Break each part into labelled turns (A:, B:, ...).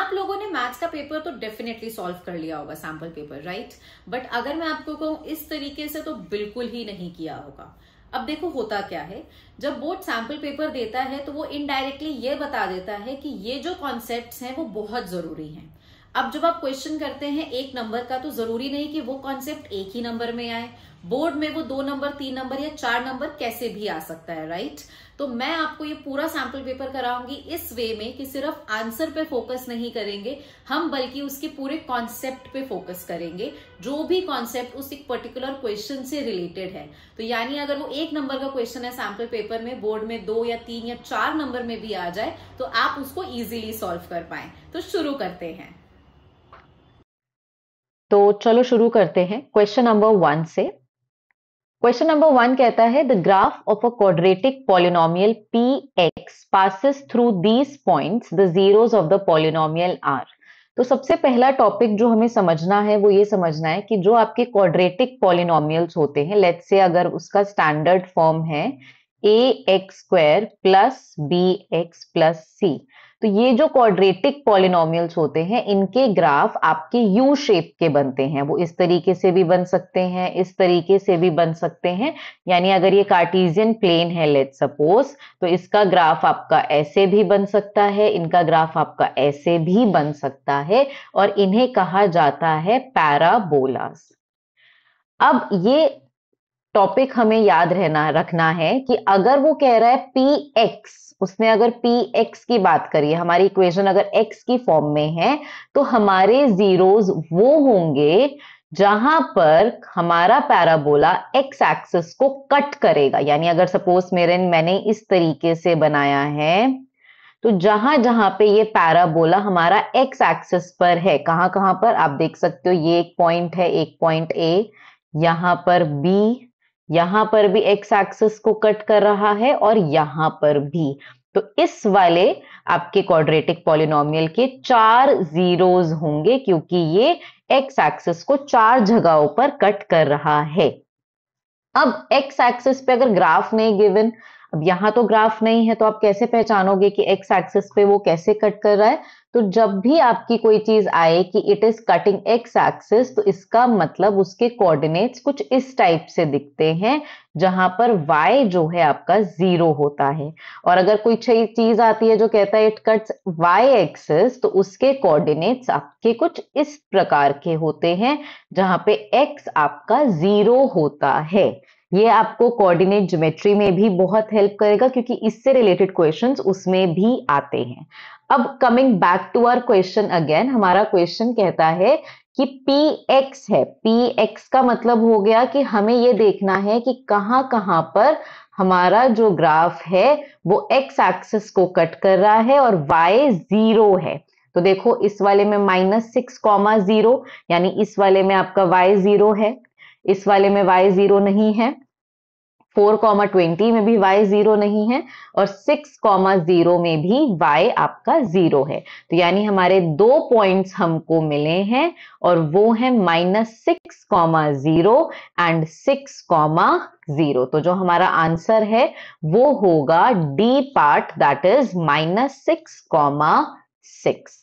A: आप लोगों ने मैथ्स का पेपर तो डेफिनेटली सॉल्व कर लिया होगा, सैंपल पेपर, राइट? बट अगर मैं आपको कहूं इस तरीके से तो बिल्कुल ही नहीं किया होगा। अब देखो होता क्या है, जब बोर्ड सैंपल पेपर देता है तो वो इनडायरेक्टली ये बता देता है कि ये जो कॉन्सेप्ट्स हैं वो बहुत जरूरी हैं। अब जब आप क्वेश्चन करते हैं एक नंबर का, तो जरूरी नहीं कि वो कॉन्सेप्ट एक ही नंबर में आए। बोर्ड में वो 2 नंबर, 3 नंबर या 4 नंबर कैसे भी आ सकता है, राइट? तो मैं आपको ये पूरा सैंपल पेपर कराऊंगी इस वे में कि सिर्फ आंसर पे फोकस नहीं करेंगे हम, बल्कि उसके पूरे कॉन्सेप्ट पे फोकस करेंगे, जो भी कॉन्सेप्ट उस एक पर्टिकुलर क्वेश्चन से रिलेटेड है। तो यानी अगर वो 1 नंबर का क्वेश्चन है सैंपल पेपर में, बोर्ड में 2 या 3 या 4 नंबर में भी आ जाए तो आप उसको इजीली सॉल्व कर पाए। तो शुरू करते हैं।
B: तो चलो शुरू करते हैं क्वेश्चन नंबर 1 से। क्वेश्चन नंबर 1 कहता है the graph of a quadratic polynomial px passes through these points, the zeros of the polynomial are। तो सबसे पहला टॉपिक जो हमें समझना है वो ये समझना है कि जो आपके क्वाड्रेटिक पॉलिनोमियल्स होते हैं, लेट्स से अगर उसका स्टैंडर्ड फॉर्म है ax² plus bx plus c, तो ये जो क्वाड्रेटिक पॉलिनोमियल्स होते हैं इनके ग्राफ आपके यू शेप के बनते हैं। वो इस तरीके से भी बन सकते हैं, इस तरीके से भी बन सकते हैं। यानी अगर ये कार्टेशियन प्लेन है लेट्स सपोज, तो इसका ग्राफ आपका ऐसे भी बन सकता है, इनका ग्राफ आपका ऐसे भी बन सकता है, और इन्हें कहा जाता है पैराबोलास। अब ये टॉपिक हमें याद रखना है कि अगर वो कह रहा है px, उसने अगर px की बात करी है, हमारी इक्वेशन अगर x की फॉर्म में है, तो हमारे जीरोस वो होंगे जहां पर हमारा पैराबोला x एक्सिस को कट करेगा। यानी अगर सपोज मैंने इस तरीके से बनाया है, तो जहां जहां पे ये पैराबोला हमारा x एक्सिस पर है, कहां कहां पर आप देख सकते हो, ये एक पॉइंट है, एक पॉइंट A, यहां पर B, यहां पर भी x एक्सिस को कट कर रहा है, और यहां पर भी। तो इस वाले आपके क्वाड्रेटिक पॉलिनोमियल के 4 जीरोस होंगे, क्योंकि ये x एक्सिस को 4 जगहों पर कट कर रहा है। अब x एक्सिस पे अगर ग्राफ नहीं गिवन, अब यहां तो ग्राफ नहीं है, तो आप कैसे पहचानोगे कि x एक्सिस पे वो कैसे कट कर रहा है? तो जब भी आपकी कोई चीज आए कि it is cutting x axis, तो इसका मतलब उसके कोऑर्डिनेट्स कुछ इस टाइप से दिखते हैं, जहां पर y जो है आपका 0 होता है। और अगर कोई चीज आती है जो कहता है इट कट्स y एक्सिस, तो उसके कोऑर्डिनेट्स आपके कुछ इस प्रकार के होते हैं, जहां पे x आपका 0 होता है। ये आपको कोऑर्डिनेट ज्योमेट्री में भी बहुत हेल्प करेगा, क्योंकि इससे रिलेटेड क्वेश्चंस उसमें भी आते हैं। अब coming back to our question again, हमारा क्वेश्चन कहता है कि px है। px का मतलब हो गया कि हमें ये देखना है कि कहां कहां पर हमारा जो ग्राफ है वो x एक्सिस को कट कर रहा है और y 0 है। तो देखो इस वाले में -6,0, यानी इस वाले में आपका y 0 है, इस वाले में y 0 नहीं है, 4,20 में भी y 0 नहीं है, और 6,0 में भी y आपका 0 है। तो यानी हमारे 2 पॉइंट्स हमको मिले हैं, और वो है -6,0 एंड 6,0। तो जो हमारा आंसर है वो होगा डी पार्ट, दैट इज -6,6।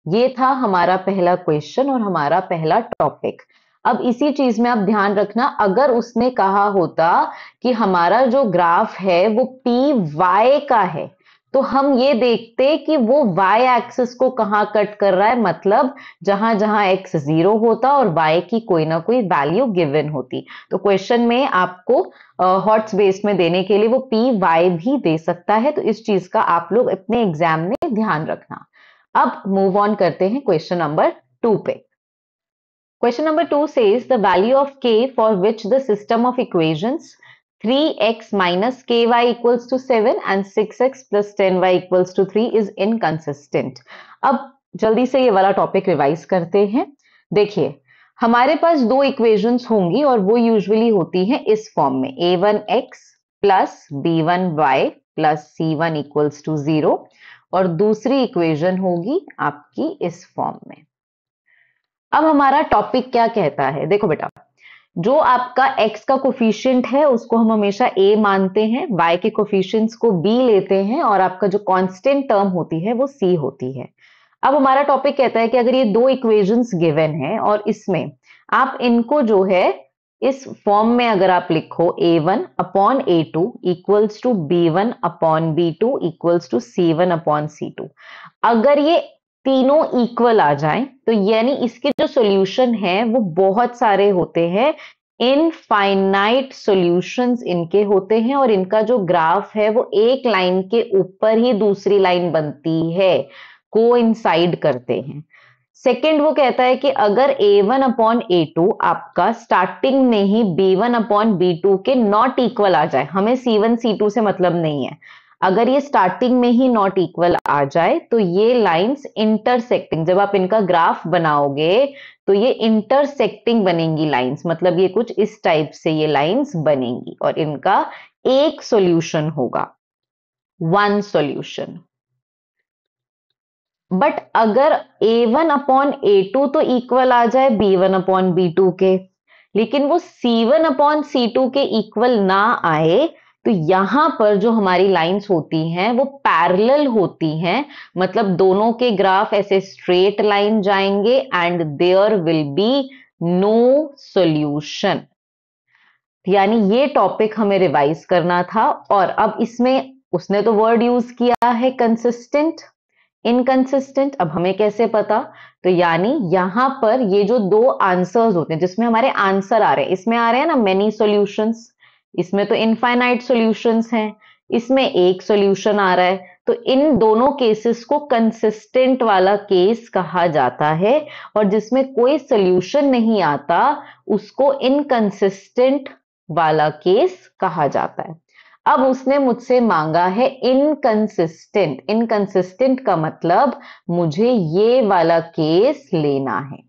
B: ये था हमारा पहला क्वेश्चन और हमारा पहला टॉपिक। अब इसी चीज में आप ध्यान रखना, अगर उसने कहा होता कि हमारा जो ग्राफ है वो py का है, तो हम ये देखते कि वो y एक्सिस को कहां कट कर रहा है, मतलब जहां जहां x 0 होता और y की कोई ना कोई वैल्यू गिवन होती। तो क्वेश्चन में आपको हॉट्स बेस में देने के लिए वो py भी दे सकता है। तो इस चीज का आप लोग अपने एग्जाम में ध्यान रखना। अब मूव ऑन करते हैं क्वेश्चन नंबर 2 पे। Question number 2 says the value of k for which the system of equations 3x minus ky equals to 7 and 6x plus 10y equals to 3 is inconsistent। अब जल्दी से ये वाला टॉपिक रिवाइज करते हैं। देखिए हमारे पास 2 इक्वेशंस होंगी और वो यूजुअली होती हैं इस फॉर्म में, a1x plus b1y plus c1 equals to 0, और दूसरी इक्वेशन होगी आपकी इस फॉर्म में। अब हमारा टॉपिक क्या कहता है, देखो बेटा, जो आपका x का कोफिशिएंट है उसको हम हमेशा a मानते हैं, y के कोफिशिएंट्स को b लेते हैं, और आपका जो कांस्टेंट टर्म होती है वो c होती है। अब हमारा टॉपिक कहता है कि अगर ये दो इक्वेशंस गिवन है और इसमें आप इनको जो है इस फॉर्म में अगर आप लिखो a1 upon a2 equals to b1 upon b2 equals to c1 upon c2, अगर ये तीनों इक्वल आ जाए तो यानी इसके जो सॉल्यूशन है वो बहुत सारे होते हैं, इनफाइनाइट सॉल्यूशंस इनके होते हैं और इनका जो ग्राफ है वो एक लाइन के ऊपर ही दूसरी लाइन बनती है, कोइंसाइड करते हैं। सेकंड वो कहता है कि अगर a1 अपॉन a2 आपका स्टार्टिंग में ही b1 अपॉन b2 के नॉट इक्वल आ जाए, हमें c1 c2 से मतलब नहीं है, अगर ये स्टार्टिंग में ही नॉट इक्वल आ जाए तो ये लाइंस इंटरसेक्टिंग, जब आप इनका ग्राफ बनाओगे तो ये इंटरसेक्टिंग बनेंगी लाइंस, मतलब ये कुछ इस टाइप से ये लाइंस बनेंगी और इनका एक सॉल्यूशन होगा, वन सॉल्यूशन। बट अगर a1 अपॉन a2 तो इक्वल आ जाए b1 अपॉन b2 के, लेकिन वो c1 अपॉन c2 के इक्वल ना आए, तो यहां पर जो हमारी लाइंस होती हैं वो पैरेलल होती हैं, मतलब दोनों के ग्राफ ऐसे स्ट्रेट लाइन जाएंगे and there will be no solution. यानी ये टॉपिक हमें रिवाइज करना था और अब इसमें उसने तो वर्ड यूज किया है कंसिस्टेंट, इनकंसिस्टेंट। अब हमें कैसे पता, तो यानी यहां पर ये जो दो आंसर्स होते हैं जिसमें हमारे आंसर आ रहे हैं, इसमें आ रहे हैं ना मेनी सॉल्यूशंस, इसमें तो इनफाइनाइट सॉल्यूशंस हैं, इसमें एक सॉल्यूशन आ रहा है, तो इन दोनों केसेस को कंसिस्टेंट वाला केस कहा जाता है और जिसमें कोई सॉल्यूशन नहीं आता उसको इनकंसिस्टेंट वाला केस कहा जाता है। अब उसने मुझसे मांगा है इनकंसिस्टेंट, इनकंसिस्टेंट का मतलब मुझे ये वाला केस लेना है।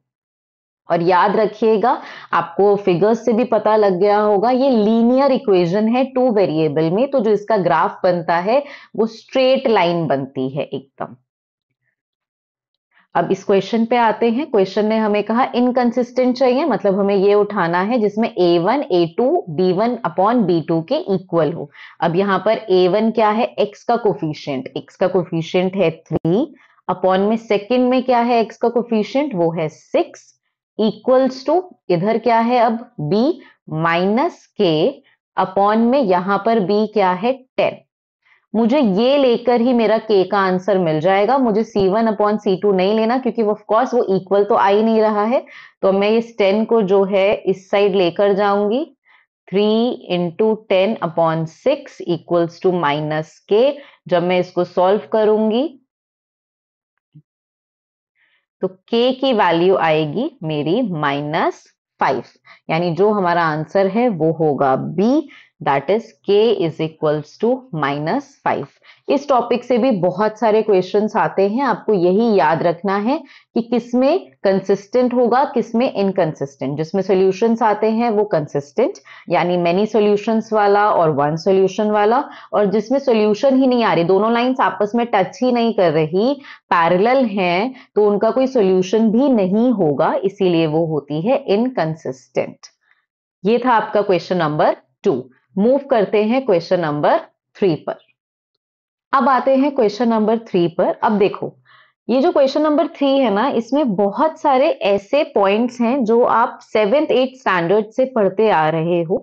B: और याद रखिएगा, आपको फिगर्स से भी पता लग गया होगा, ये लीनियर इक्वेशन है टू वेरिएबल में, तो जो इसका ग्राफ बनता है वो स्ट्रेट लाइन बनती है एकदम। अब इस क्वेश्चन पे आते हैं। क्वेश्चन ने हमें कहा इनकंसिस्टेंट चाहिए, मतलब हमें ये उठाना है जिसमें a1 a2 b1 upon b2 के इक्वल हो। अब यहां पर a1 क्या है, x का कोफिशिएंट, x का कोफिशिएंट है 3 अपॉन में सेकंड में क्या है x का कोफिशिएंट, वो है 6 इक्वल्स टू इधर क्या है अब b माइनस k अपॉन में यहां पर b क्या है 10। मुझे ये लेकर ही मेरा k का आंसर मिल जाएगा, मुझे c1 अपॉन c2 नहीं लेना क्योंकि ऑफ कोर्स वो इक्वल तो आ ही नहीं रहा है। तो मैं इस 10 को जो है इस साइड लेकर जाऊंगी, 3 into 10 upon 6 equals to minus k। जब मैं इसको सॉल्व करूंगी तो k की वैल्यू आएगी मेरी -5, यानी जो हमारा आंसर है वो होगा b, that is k is equals to -5। इस टॉपिक से भी बहुत सारे क्वेश्चंस आते हैं, आपको यही याद रखना है कि किसमें कंसिस्टेंट होगा किसमें इनकंसिस्टेंट। जिसमें सॉल्यूशंस आते हैं वो कंसिस्टेंट यानी मेनी सॉल्यूशंस वाला और वन सॉल्यूशन वाला, और जिसमें सॉल्यूशन ही नहीं आ रही, दोनों लाइंस आपस में टच ही नहीं कर रही, पैरेलल हैं, तो उनका कोई सॉल्यूशन भी नहीं होगा, इसीलिए वो होती है इनकंसिस्टेंट। ये था आपका क्वेश्चन नंबर 2। मूव करते हैं क्वेश्चन नंबर 3 पर। अब आते हैं क्वेश्चन नंबर 3 पर। अब देखो, ये जो क्वेश्चन नंबर 3 है ना, इसमें बहुत सारे ऐसे पॉइंट्स हैं जो आप 7th 8th स्टैंडर्ड से पढ़ते आ रहे हो।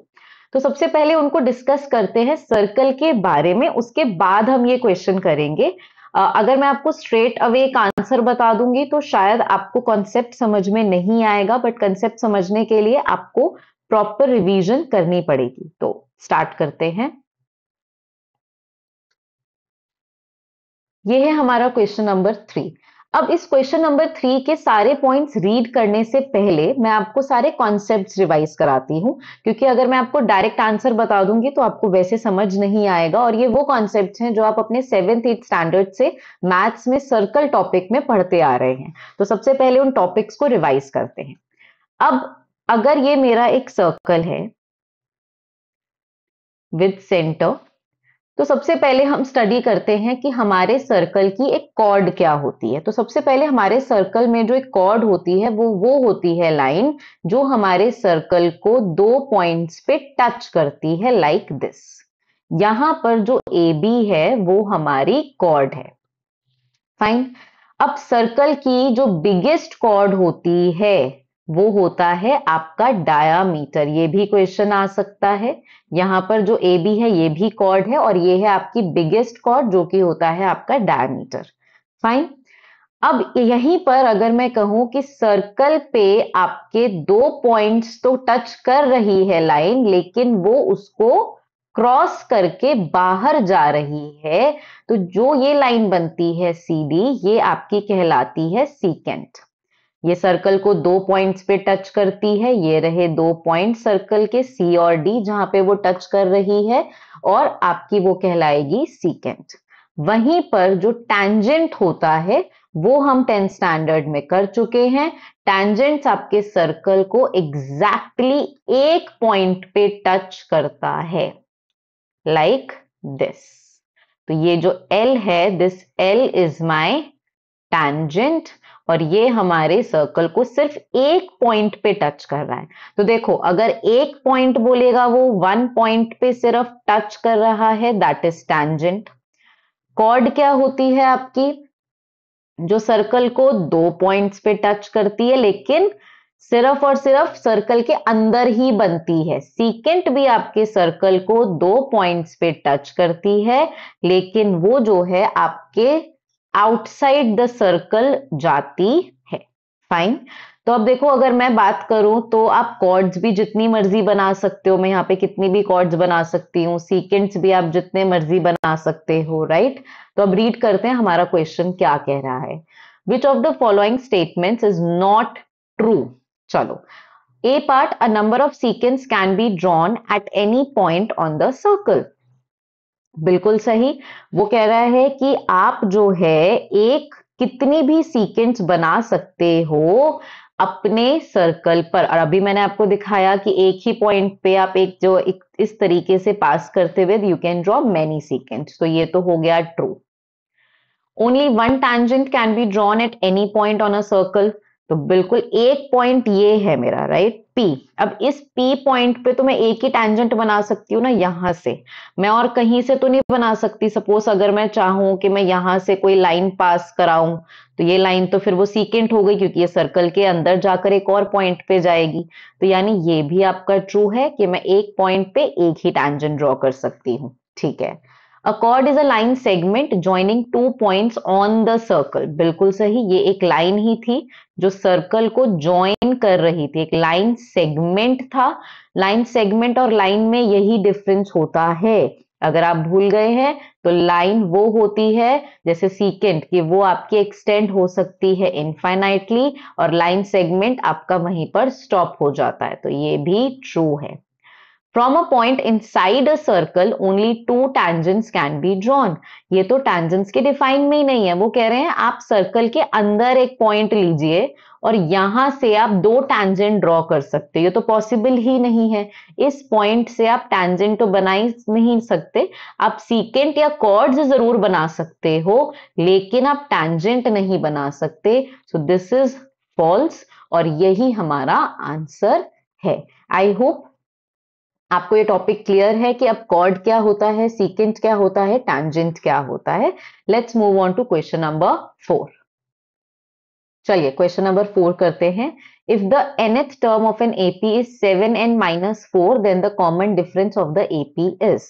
B: तो सबसे पहले उनको डिस्कस करते हैं सर्कल के बारे में, उसके बाद हम ये क्वेश्चन करेंगे। अगर मैं आपको स्ट्रेट अवे एक आंसर बता दूंगी तो शायद आपको कॉन्सेप्ट समझ में नहीं आएगा, बट कॉन्सेप्ट समझने के लिए आपको प्रॉपर रिवीजन करनी पड़ेगी। तो स्टार्ट करते हैं। ये है हमारा क्वेश्चन नंबर 3। अब इस क्वेश्चन नंबर 3 के सारे पॉइंट्स रीड करने से पहले मैं आपको सारे कॉन्सेप्ट्स रिवाइज कराती हूँ, क्योंकि अगर मैं आपको डायरेक्ट आंसर बता दूंगी तो आपको वैसे समझ नहीं आएगा, और ये वो कॉन्सेप्ट्स हैं जो आप अपने 7th 8th स्टैंडर्ड से मैथ्स में सर्कल टॉपिक में पढ़ते आ रहे हैं। तो सबसे पहले उन टॉपिक्स को रिवाइज करते हैं। अब अगर ये मेरा एक सर्कल है विद सेंटर, तो सबसे पहले हम स्टडी करते हैं कि हमारे सर्कल की एक कॉर्ड क्या होती है। तो सबसे पहले हमारे सर्कल में जो एक कॉर्ड होती है वो होती है लाइन, जो हमारे सर्कल को 2 पॉइंट्स पे टच करती है, लाइक दिस। यहां पर जो AB है वो हमारी कॉर्ड है। फाइन। अब सर्कल की जो बिगेस्ट कॉर्ड होती है वो होता है आपका डायामीटर। ये भी क्वेश्चन आ सकता है। यहां पर जो ए बी है ये भी कॉर्ड है और ये है आपकी बिगेस्ट कॉर्ड जो कि होता है आपका डायामीटर। फाइन। अब यहीं पर अगर मैं कहूं कि सर्कल पे आपके 2 पॉइंट्स तो टच कर रही है लाइन, लेकिन वो उसको क्रॉस करके बाहर जा रही है, तो जो ये लाइन बनती है CD, ये आपकी कहलाती है सीकेंट। ये सर्कल को 2 पॉइंट्स पे टच करती है। ये रहे 2 पॉइंट सर्कल के C और D जहां पे वो टच कर रही है, और आपकी वो कहलाएगी सीकेंट। वहीं पर जो टैंजेंट होता है वो हम 10th स्टैंडर्ड में कर चुके हैं। टैंजेंट्स आपके सर्कल को एग्जैक्टली एक पॉइंट पे टच करता है, लाइक दिस। तो ये जो L है, this L is my tangent, और ये हमारे सर्कल को सिर्फ एक पॉइंट पे टच कर रहा है। तो देखो, अगर एक पॉइंट बोलेगा वो 1 पॉइंट पे सिर्फ टच कर रहा है, दैट इज टैंजेंट। कॉर्ड क्या होती है आपकी? जो सर्कल को 2 पॉइंट्स पे टच करती है, लेकिन सिर्फ और सिर्फ सर्कल के अंदर ही बनती है। सीकेंट भी आपके सर्कल को 2 पॉइंट्स पे टच करती है, लेकिन वो जो है आपके आउटसाइड द सर्कल जाती है। फाइन। तो अब देखो, अगर मैं बात करूं तो आप कॉर्ड्स भी जितनी मर्जी बना सकते हो। मैं यहाँ पे कितनी भी कॉर्ड्स बना सकती हूँ, सीकेंट्स भी आप जितने मर्जी बना सकते हो, राइट। तो अब रीड करते हैं हमारा क्वेश्चन क्या कह रहा है। Which of the following statements is not true? चलो, A part, a number of secants can be drawn at any point on the circle. बिल्कुल सही। वो कह रहा है कि आप जो है एक कितनी भी सीक्वेंस बना सकते हो अपने सर्कल पर। और अभी मैंने आपको दिखाया कि एक ही पॉइंट पे आप इस तरीके से पास करते हुए you can draw many sequence. तो ये तो हो गया true. Only one tangent can be drawn at any point on a circle. तो बिल्कुल एक पॉइंट ये है मेरा, राइट, P। अब इस P पॉइंट पे तो मैं एक ही टैंजेंट बना सकती हूँ ना, यहां से। मैं और कहीं से तो नहीं बना सकती। सपोज अगर मैं चाहूं कि मैं यहां से कोई लाइन पास कराऊं, तो ये लाइन तो फिर वो सीकेंट हो गई, क्योंकि ये सर्कल के अंदर जाकर एक और पॉइंट पे जाएगी। तो यानी ये भी आपका ट्रू है कि मैं एक पॉइंट पे एक ही टैंजेंट ड्रॉ कर सकती हूँ। ठीक है। A chord is a line segment joining 2 points on the circle। बिल्कुल सही। ये एक लाइन ही थी जो सर्कल को ज्वाइन कर रही थी, एक लाइन सेगमेंट था। लाइन सेगमेंट और लाइन में यही डिफरेंस होता है। अगर आप भूल गए हैं तो लाइन वो होती है जैसे सीकेंट कि वो आपकी एक्सटेंड हो सकती है इनफाइनाइटली, और लाइन सेगमेंट आपका वहीं पर स्टॉप हो जाता है। तो ये भी ट्रू है। From a point inside a circle, only 2 tangents can be drawn। ये तो tangents के डिफाइन में ही नहीं है। वो कह रहे हैं आप सर्कल के अंदर एक पॉइंट लीजिए और यहां से आप 2 टैंजेंट ड्रॉ कर सकते हो। ये तो पॉसिबल ही नहीं है। इस पॉइंट से आप टैंजेंट तो बना ही नहीं सकते। आप सीकेंट या कॉर्ड्स जरूर बना सकते हो, लेकिन आप टैंजेंट नहीं बना सकते। सो दिस इज फॉल्स, और यही हमारा आंसर है। आई होप आपको ये टॉपिक क्लियर है कि अब कॉर्ड क्या होता है, सीकेंट क्या होता है, टैंजेंट क्या होता है। Let's move on to question number 4। चलिए क्वेश्चन नंबर 4 करते हैं। If the nth term of an AP is 7n-4, then the common difference of the AP is.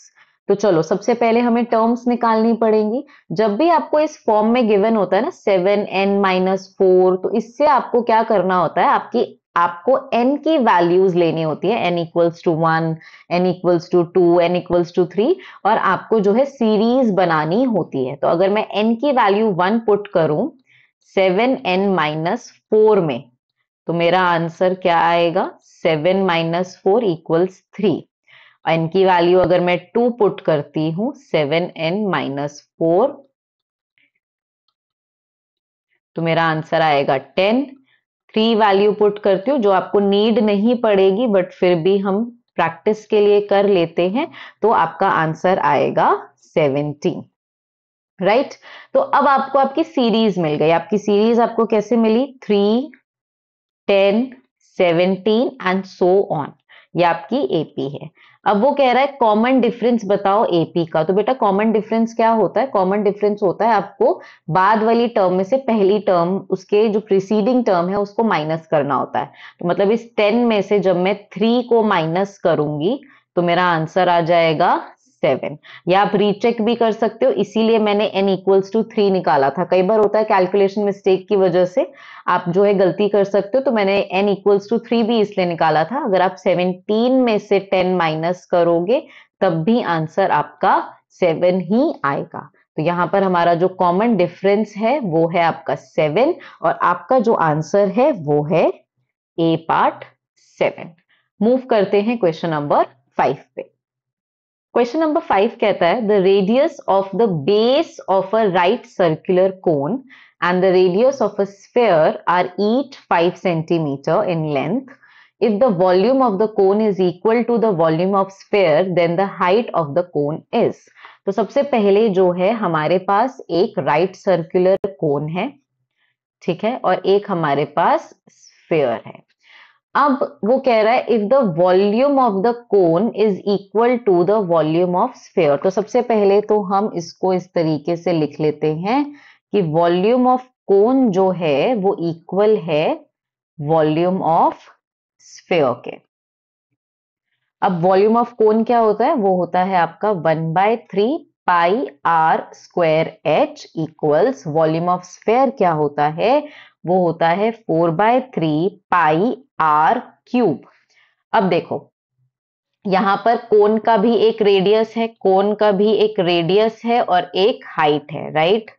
B: तो चलो, सबसे पहले हमें टर्म्स निकालनी पड़ेंगी। जब भी आपको इस फॉर्म में गिवन होता है ना 7n-4, तो इससे आपको क्या करना होता है, आपको n की वैल्यूज लेनी होती है। n equals to 1, n equals to 2, n equals to 3, और आपको जो है सीरीज बनानी होती है। तो अगर मैं n की वैल्यू 1 पुट करूं 7n-4 में, तो मेरा आंसर क्या आएगा? 7 - 4 इक्वल्स 3। n की वैल्यू अगर मैं 2 पुट करती हूं 7n-4, तो मेरा आंसर आएगा 10। 3 वैल्यू पुट करती हूँ जो आपको नीड नहीं पड़ेगी, बट फिर भी हम प्रैक्टिस के लिए कर लेते हैं, तो आपका आंसर आएगा 17। राइट। तो अब आपको आपकी सीरीज मिल गई। आपकी सीरीज आपको कैसे मिली? 3, 10, 17 एंड सो ऑन। ये आपकी एपी है। अब वो कह रहा है कॉमन डिफरेंस बताओ एपी का। तो बेटा कॉमन डिफरेंस क्या होता है? कॉमन डिफरेंस होता है आपको बाद वाली टर्म में से पहली टर्म, उसके जो प्रीसीडिंग टर्म है उसको माइनस करना होता है। तो मतलब इस 10 में से जब मैं 3 को माइनस करूंगी तो मेरा आंसर आ जाएगा 7। या आप रीचेक भी कर सकते हो, इसीलिए मैंने n इक्वल्स टू 3 निकाला था। कई बार होता है कैलकुलेशन मिस्टेक की वजह से आप जो है गलती कर सकते हो, तो मैंने n इक्वल्स टू 3 भी इसलिए निकाला था। अगर आप 17 में से 10 माइनस करोगे तब भी आंसर आपका 7 ही आएगा। तो यहां पर हमारा जो कॉमन डिफरेंस है वो है आपका 7 और आपका जो आंसर है वो है ए पार्ट 7। मूव करते हैं क्वेश्चन नंबर 5 पे। क्वेश्चन नंबर 5 कहता है the radius of the base of a right circular cone and the radius of a sphere are each 5 centimeter in length. If the volume of the cone is equal to the volume of sphere, then the height of the cone is. तो सबसे पहले जो है हमारे पास एक right circular cone है, ठीक है, और एक हमारे पास स्फेयर है। अब वो कह रहा है if the volume of the cone is equal to the volume of sphere. तो सबसे पहले तो हम इसको इस तरीके से लिख लेते हैं कि वॉल्यूम ऑफ कोन जो है वो इक्वल है वॉल्यूम ऑफ स्फेयर के। अब वॉल्यूम ऑफ कोन क्या होता है? वो होता है आपका 1/3 pi r square h equals volume of sphere क्या होता है? वो होता है 4/3 पाई आर क्यूब। अब देखो यहां पर कोन का भी एक रेडियस है, कोन का भी एक रेडियस है और एक हाइट है, राइट।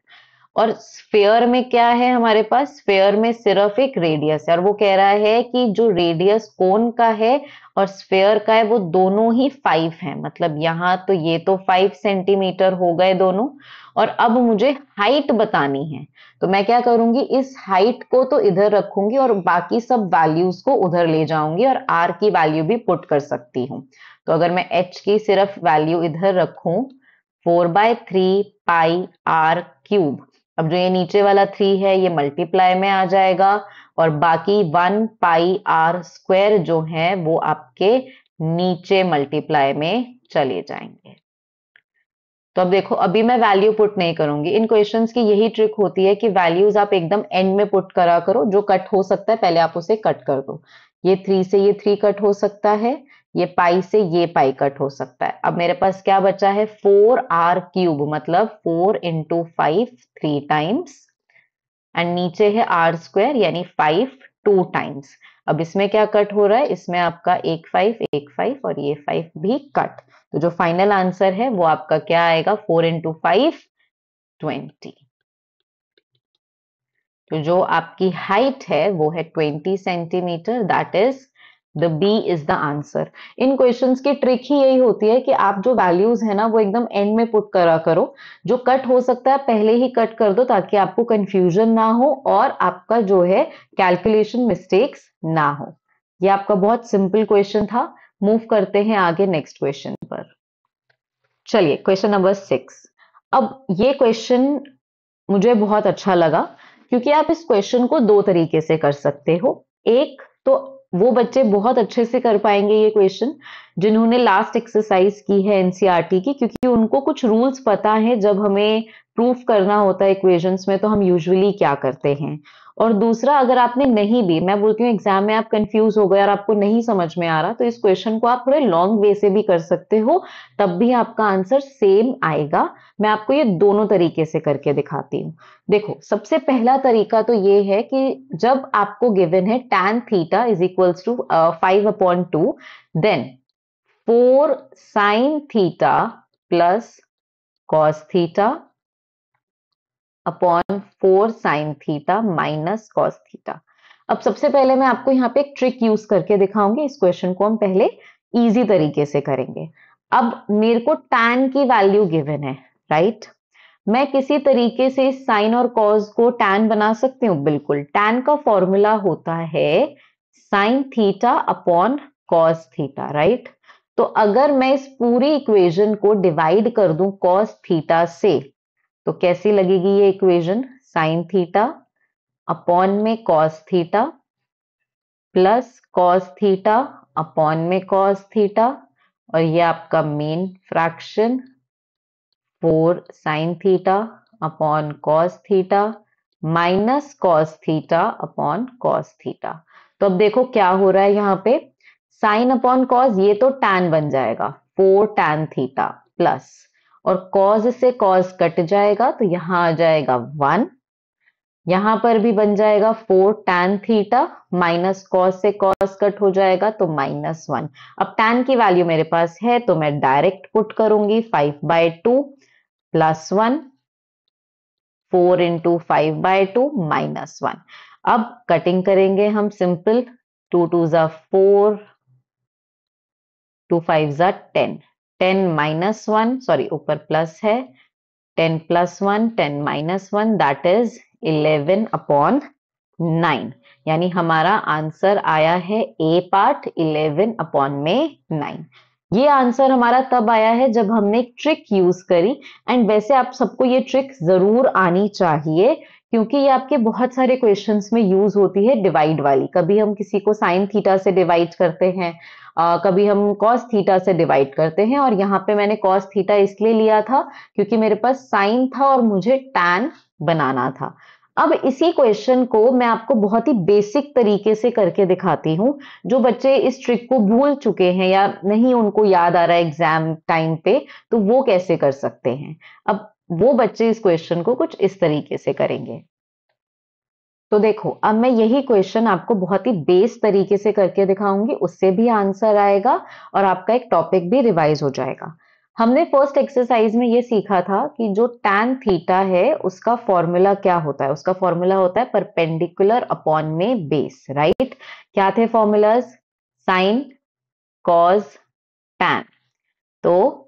B: और स्फेयर में क्या है हमारे पास? स्फेयर में सिर्फ एक रेडियस है और वो कह रहा है कि जो रेडियस कोन का है और स्फेयर का है वो दोनों ही 5 है। मतलब यहाँ तो ये तो 5 सेंटीमीटर हो गए दोनों, और अब मुझे हाइट बतानी है। तो मैं क्या करूंगी, इस हाइट को तो इधर रखूंगी और बाकी सब वैल्यूज को उधर ले जाऊंगी और आर की वैल्यू भी पुट कर सकती हूँ। तो अगर मैं एच की सिर्फ वैल्यू इधर रखूं 4/3 पाई आर क्यूब, अब जो ये नीचे वाला 3 है ये मल्टीप्लाई में आ जाएगा और बाकी 1 पाई आर स्क्वायर जो है वो आपके नीचे मल्टीप्लाई में चले जाएंगे। तो अब देखो अभी मैं वैल्यू पुट नहीं करूंगी। इन क्वेश्चंस की यही ट्रिक होती है कि वैल्यूज आप एकदम एंड में पुट करा करो, जो कट हो सकता है पहले आप उसे कट कर दो। ये 3 से ये 3 कट हो सकता है, ये पाई से ये पाई कट हो सकता है। अब मेरे पास क्या बचा है? 4r क्यूब, मतलब 4 into 5 3 टाइम्स एंड नीचे है आर स्क्वायर यानी 5 2 टाइम्स। अब इसमें क्या कट हो रहा है? इसमें आपका एक 5 और ये 5 भी कट। तो जो फाइनल आंसर है वो आपका क्या आएगा? 4 into 5 20। तो जो आपकी हाइट है वो है 20 centimetre, that is the B is the answer. इन क्वेश्चंस की ट्रिक ही यही होती है कि आप जो वैल्यूज है ना वो एकदम एंड में पुट करा करो, जो कट हो सकता है पहले ही कट कर दो ताकि आपको कंफ्यूजन ना हो और आपका जो है कैलकुलेशन मिस्टेक्स ना हो। ये आपका बहुत सिंपल क्वेश्चन था। मूव करते हैं आगे नेक्स्ट क्वेश्चन पर। चलिए क्वेश्चन नंबर 6। अब ये क्वेश्चन मुझे बहुत अच्छा लगा क्योंकि आप इस क्वेश्चन को दो तरीके से कर सकते हो। एक तो वो बच्चे बहुत अच्छे से कर पाएंगे ये क्वेश्चन जिन्होंने लास्ट एक्सरसाइज की है एनसीईआरटी की, क्योंकि उनको कुछ रूल्स पता है जब हमें प्रूफ करना होता है इक्वेशंस में तो हम यूजुअली क्या करते हैं। और दूसरा, अगर आपने नहीं भी, मैं बोलती हूँ एग्जाम में आप कंफ्यूज हो गए और आपको नहीं समझ में आ रहा, तो इस क्वेश्चन को आप थोड़े लॉन्ग वे से भी कर सकते हो, तब भी आपका आंसर सेम आएगा। मैं आपको ये दोनों तरीके से करके दिखाती हूँ। देखो सबसे पहला तरीका तो ये है कि जब आपको गिवन है tan theta is equals to 5/2, then 4 sin theta plus cos theta upon 4 sin theta minus cos theta. अब सबसे पहले मैं आपको यहाँ पे एक ट्रिक यूज करके दिखाऊंगी। इस क्वेश्चन को हम पहले इजी तरीके से करेंगे। अब मेरे को tan की वैल्यू गिवन है, राइट। मैं किसी तरीके से इस साइन और कॉस को tan बना सकती हूँ, बिल्कुल। tan का फॉर्मूला होता है sine theta upon cos theta, right. तो अगर मैं इस पूरी इक्वेशन को डिवाइड कर दूं कॉस थीटा से तो कैसी लगेगी ये इक्वेशन? साइन थीटा अपॉन में cos theta plus cos theta upon में कॉस थीटा और ये आपका main fraction 4 sin theta upon cos theta minus cos theta upon cos theta. तो अब देखो क्या हो रहा है यहाँ पे, साइन अपॉन कॉस ये तो tan बन जाएगा 4 tan थीटा प्लस, और cos से cos कट जाएगा तो यहाँ आ जाएगा 1, यहां पर भी बन जाएगा 4 tan थीटा माइनस cos से cos कट हो जाएगा तो -1। अब tan की वैल्यू मेरे पास है तो मैं डायरेक्ट पुट करूंगी 5/2 प्लस 1, 4 इंटू 5/2 -1। अब कटिंग करेंगे हम सिंपल, 2 2 ज़ा 4, 2 5 ज़ा 10, 10 -1 सॉरी ऊपर प्लस है, 10 plus 1 10 minus 1 that is 11 upon 9, यानी हमारा आंसर आया है ए पार्ट 11 अपॉन में 9। ये आंसर हमारा तब आया है जब हमने एक ट्रिक यूज करी, एंड वैसे आप सबको ये ट्रिक जरूर आनी चाहिए क्योंकि ये आपके बहुत सारे क्वेश्चंस में यूज होती है डिवाइड वाली। कभी हम किसी को साइन थीटा से डिवाइड करते हैं, कभी हम कॉस थीटा से डिवाइड करते हैं, और यहाँ पे मैंने कॉस थीटा इसलिए लिया था क्योंकि मेरे पास साइन था और मुझे टैन बनाना था। अब इसी क्वेश्चन को मैं आपको बहुत ही बेसिक तरीके से करके दिखाती हूँ, जो बच्चे इस ट्रिक को भूल चुके हैं या नहीं उनको याद आ रहा है एग्जाम टाइम पे, तो वो कैसे कर सकते हैं। अब वो बच्चे इस क्वेश्चन को कुछ इस तरीके से करेंगे। तो देखो अब मैं यही क्वेश्चन आपको बहुत ही बेस तरीके से करके दिखाऊंगी, उससे भी आंसर आएगा और आपका एक टॉपिक भी रिवाइज हो जाएगा। हमने फर्स्ट एक्सरसाइज में ये सीखा था कि जो tan थीटा है उसका फॉर्मूला क्या होता है, उसका फॉर्मूला होता है परपेंडिकुलर अपॉन में बेस, राइट। क्या थे फॉर्मूलाज, साइन कॉस tan। तो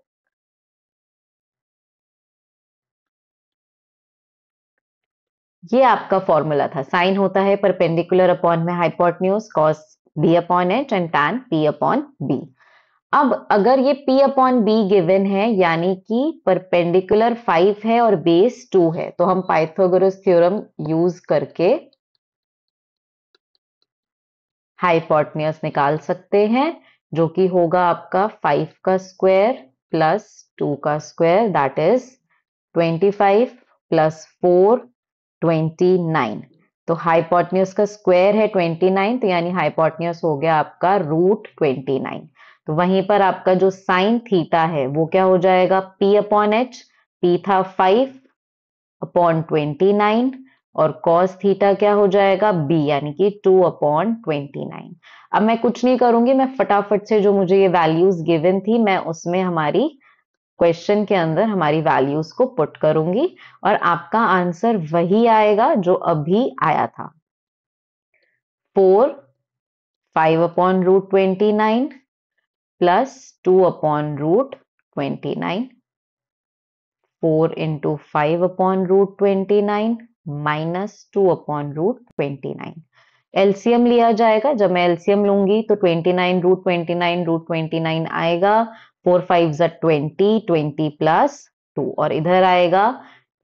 B: ये आपका फॉर्मूला था, साइन होता है परपेंडिकुलर अपॉन में hypotenuse, cos b upon H and tan p upon b। अब अगर ये p अपॉन b गिवन है यानी कि परपेंडिकुलर 5 है और बेस 2 है, तो हम पाइथागोरस थ्योरम यूज करके हाइपोटेन्यूज निकाल सकते हैं, जो कि होगा आपका 5 का स्क्वायर प्लस 2 का स्क्वायर दैट इज 25 प्लस 4 29। तो हाइपोटेन्यूज का स्क्वायर है 29, तो यानी हाइपोटेन्यूज हो गया आपका √29। तो वहीं पर आपका जो साइन थीटा है वो क्या हो जाएगा, p अपॉन एच, p था 5 अपॉन 29, और cos थीटा क्या हो जाएगा b यानी कि 2 अपॉन 29। अब मैं कुछ नहीं करूंगी, मैं फटाफट से जो मुझे ये वैल्यूज गिवन थी मैं उसमें हमारी क्वेश्चन के अंदर हमारी वैल्यूज को पुट करूंगी और आपका आंसर वही आएगा जो अभी आया था, 4 5 upon √29 plus 2 upon √29, 4 into 5 upon √29 minus 2 upon √29। LCM लिया जाएगा, जब मैं एलसीएम लूंगी तो 29 √29 आएगा, 4 5 ज़ा 20, 20 प्लस 2, और इधर आएगा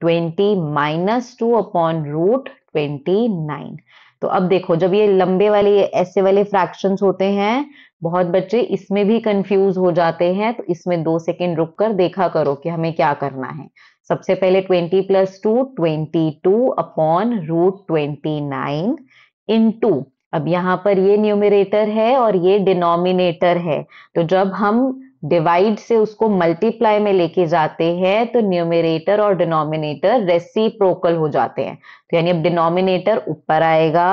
B: 20 माइनस 2 अपॉन √29। तो अब देखो जब ये लंबे वाले ऐसे वाले फ्रैक्शंस होते हैं, बहुत बच्चे इसमें भी कंफ्यूज हो जाते हैं, तो इसमें 2 सेकेंड रुक कर देखा करो कि हमें क्या करना है। सबसे पहले 20 प्लस 2 22 अपॉन √29 इनटू, अब यहाँ पर ये न्यूमरेटर है और ये डिनोमिनेटर है, तो जब हम डिवाइड से उसको मल्टीप्लाई में लेके जाते हैं तो न्यूमरेटर और डिनोमिनेटर रेसिप्रोकल हो जाते हैं, तो यानी अब डिनोमिनेटर ऊपर आएगा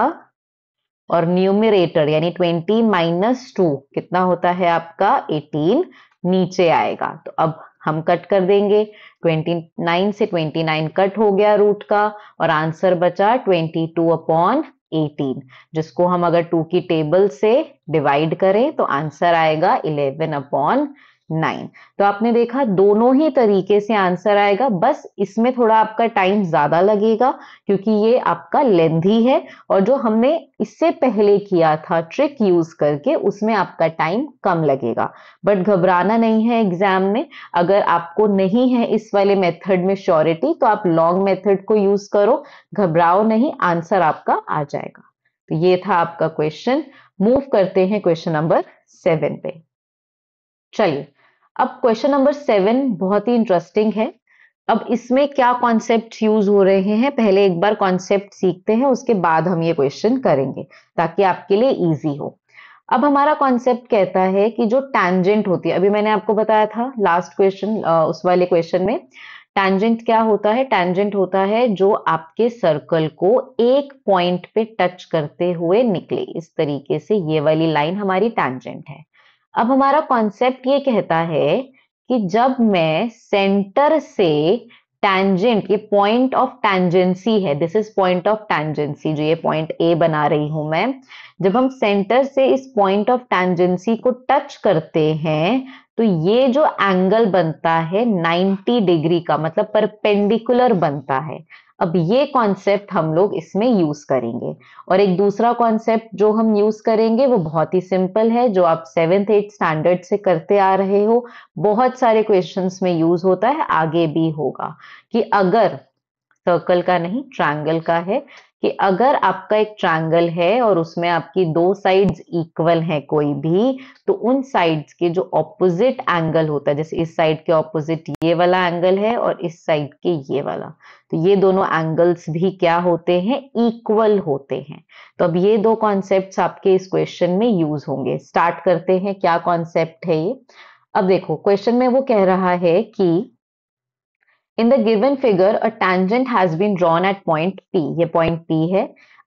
B: और न्यूमरेटर यानी 20 माइनस 2 कितना होता है आपका 18 नीचे आएगा। तो अब हम कट कर देंगे, 29 से 29 कट हो गया रूट का, और आंसर बचा 22 अपॉन 18, जिसको हम अगर 2 की टेबल से डिवाइड करें तो आंसर आएगा 11 अपॉन 9। तो आपने देखा दोनों ही तरीके से आंसर आएगा, बस इसमें थोड़ा आपका टाइम ज्यादा लगेगा क्योंकि ये आपका लेंथी है, और जो हमने इससे पहले किया था ट्रिक यूज करके उसमें आपका टाइम कम लगेगा। बट घबराना नहीं है एग्जाम में, अगर आपको नहीं है इस वाले मेथड में श्योरिटी तो आप लॉन्ग मेथड को यूज करो, घबराओ नहीं, आंसर आपका आ जाएगा। तो ये था आपका क्वेश्चन। मूव करते हैं क्वेश्चन नंबर 7 पे। चलिए, अब क्वेश्चन नंबर 7 बहुत ही इंटरेस्टिंग है। अब इसमें क्या कॉन्सेप्ट यूज हो रहे हैं, पहले एक बार कॉन्सेप्ट सीखते हैं, उसके बाद हम ये क्वेश्चन करेंगे ताकि आपके लिए इजी हो। अब हमारा कॉन्सेप्ट कहता है कि जो टैंजेंट होती है, अभी मैंने आपको बताया था लास्ट क्वेश्चन, उस वाले क्वेश्चन में टैंजेंट क्या होता है। टैंजेंट होता है जो आपके सर्कल को एक पॉइंट पे टच करते हुए निकले, इस तरीके से ये वाली लाइन हमारी टैंजेंट है। अब हमारा कॉन्सेप्ट ये कहता है कि जब मैं सेंटर से टैंजेंट, ये पॉइंट ऑफ टैंजेंसी है, दिस इज पॉइंट ऑफ टैंजेंसी, जो ये पॉइंट ए बना रही हूं मैं, जब हम सेंटर से इस पॉइंट ऑफ टैंजेंसी को टच करते हैं तो ये जो एंगल बनता है 90 डिग्री का, मतलब परपेंडिकुलर बनता है। अब ये कॉन्सेप्ट हम लोग इसमें यूज करेंगे। और एक दूसरा कॉन्सेप्ट जो हम यूज करेंगे वो बहुत ही सिंपल है, जो आप 7th 8th स्टैंडर्ड से करते आ रहे हो, बहुत सारे क्वेश्चंस में यूज होता है, आगे भी होगा, कि अगर सर्कल का नहीं ट्रायंगल का है, कि अगर आपका एक ट्रायंगल है और उसमें आपकी दो साइड्स इक्वल है कोई भी, तो उन साइड्स के जो ऑपोजिट एंगल होता है, जैसे इस साइड के ऑपोजिट ये वाला एंगल है और इस साइड के ये वाला, तो ये दोनों एंगल्स भी क्या होते हैं, इक्वल होते हैं। तो अब ये दो कॉन्सेप्ट्स आपके इस क्वेश्चन में यूज होंगे। स्टार्ट करते हैं, क्या कॉन्सेप्ट है ये। अब देखो क्वेश्चन में वो कह रहा है कि In the given figure, a tangent has been drawn at point P. ये point P है।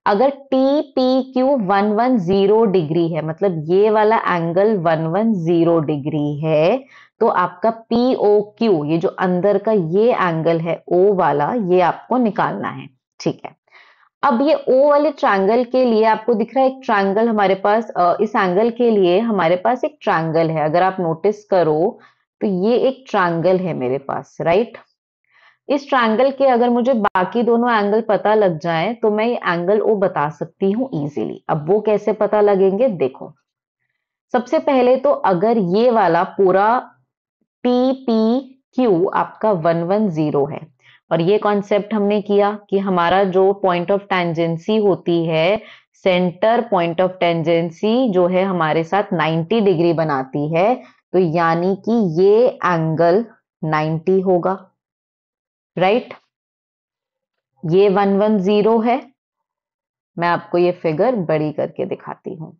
B: अगर TPQ 110 डिग्री है, मतलब ये वाला एंगल 110 डिग्री है, तो आपका POQ, ये जो अंदर का ये एंगल है O वाला, ये आपको निकालना है। ठीक है। अब ये O वाले ट्रायंगल के लिए आपको दिख रहा है एक ट्रायंगल हमारे पास, इस एंगल के लिए हमारे पास एक ट्रायंगल है। अगर आप नोटिस करो तो ये एक ट्रायंगल है मेरे पास, राइट। इस ट्रायंगल के अगर मुझे बाकी दोनों एंगल पता लग जाए तो मैं ये एंगल ओ बता सकती हूँ इजीली। अब वो कैसे पता लगेंगे, देखो सबसे पहले तो अगर ये वाला पूरा PPQ आपका 110 है, और ये कॉन्सेप्ट हमने किया कि हमारा जो पॉइंट ऑफ टेंजेंसी होती है, सेंटर पॉइंट ऑफ टेंजेंसी जो है हमारे साथ 90 डिग्री बनाती है, तो यानी कि ये एंगल 90 होगा, राइट। ये 110 है। मैं आपको ये फिगर बड़ी करके दिखाती हूं।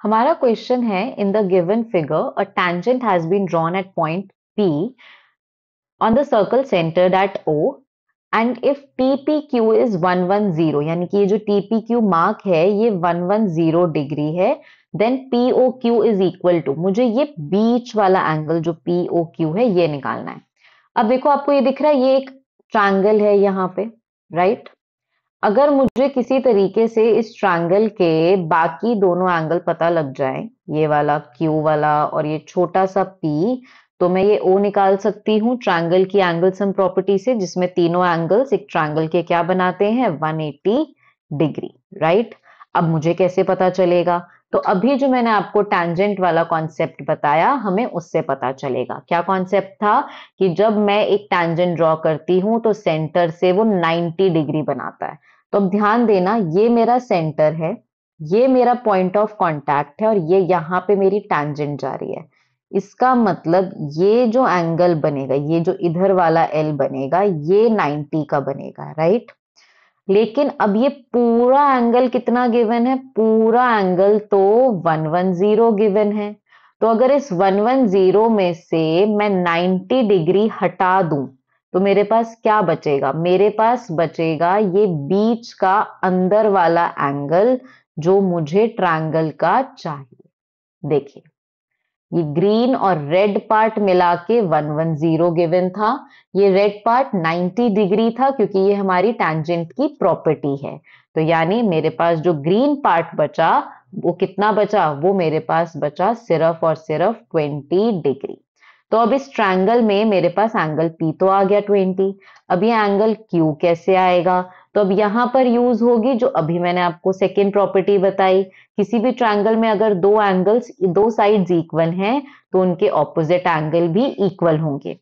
B: हमारा क्वेश्चन है, in the given figure a tangent has been drawn at point P on the circle centred at O and if TPQ is 110, यानी कि ये जो TPQ मार्क है ये 110 डिग्री है, then POQ is equal to, मुझे ये बीच वाला एंगल जो POQ है ये निकालना है। अब देखो आपको ये दिख रहा है, ये एक ट्रायंगल है यहाँ पे, राइट। अगर मुझे किसी तरीके से इस ट्रायंगल के बाकी दोनों एंगल पता लग जाए, ये वाला Q वाला और ये छोटा सा P, तो मैं ये O निकाल सकती हूँ ट्रायंगल की एंगल सम प्रॉपर्टी से, जिसमें तीनों एंगल्स एक ट्रायंगल के क्या बनाते हैं, 180 डिग्री, राइट। अब मुझे कैसे पता चलेगा, तो अभी जो मैंने आपको टैंजेंट वाला कॉन्सेप्ट बताया, हमें उससे पता चलेगा। क्या कॉन्सेप्ट था, कि जब मैं एक टैंजेंट ड्रॉ करती हूं तो सेंटर से वो 90 डिग्री बनाता है। तो अब ध्यान देना, ये मेरा सेंटर है, ये मेरा पॉइंट ऑफ कांटेक्ट है, और ये यहाँ पे मेरी टैंजेंट जा रही है। इसका मतलब ये जो एंगल बनेगा, ये जो इधर वाला L बनेगा, ये 90 का बनेगा, राइट। लेकिन अब ये पूरा एंगल कितना गिवन है, पूरा एंगल तो 110 गिवन है। तो अगर इस 110 में से मैं 90 डिग्री हटा दूं तो मेरे पास क्या बचेगा, मेरे पास बचेगा ये बीच का अंदर वाला एंगल जो मुझे ट्रायंगल का चाहिए। देखिए ये ग्रीन और रेड पार्ट मिला के 110 गिवन था, ये रेड पार्ट 90 डिग्री था क्योंकि ये हमारी टैंजेंट की प्रॉपर्टी है। तो यानी मेरे पास जो ग्रीन पार्ट बचा वो कितना बचा, वो मेरे पास बचा सिर्फ और सिर्फ 20 डिग्री। तो अब इस ट्रायंगल में मेरे पास एंगल P तो आ गया 20, अब ये एंगल Q कैसे आएगा, तो अब यहां पर यूज होगी जो अभी मैंने आपको सेकेंड प्रॉपर्टी बताई, किसी भी ट्रायंगल में अगर दो एंगल्स, दो साइड्स इक्वल हैं तो उनके ऑपोजिट एंगल भी इक्वल होंगे।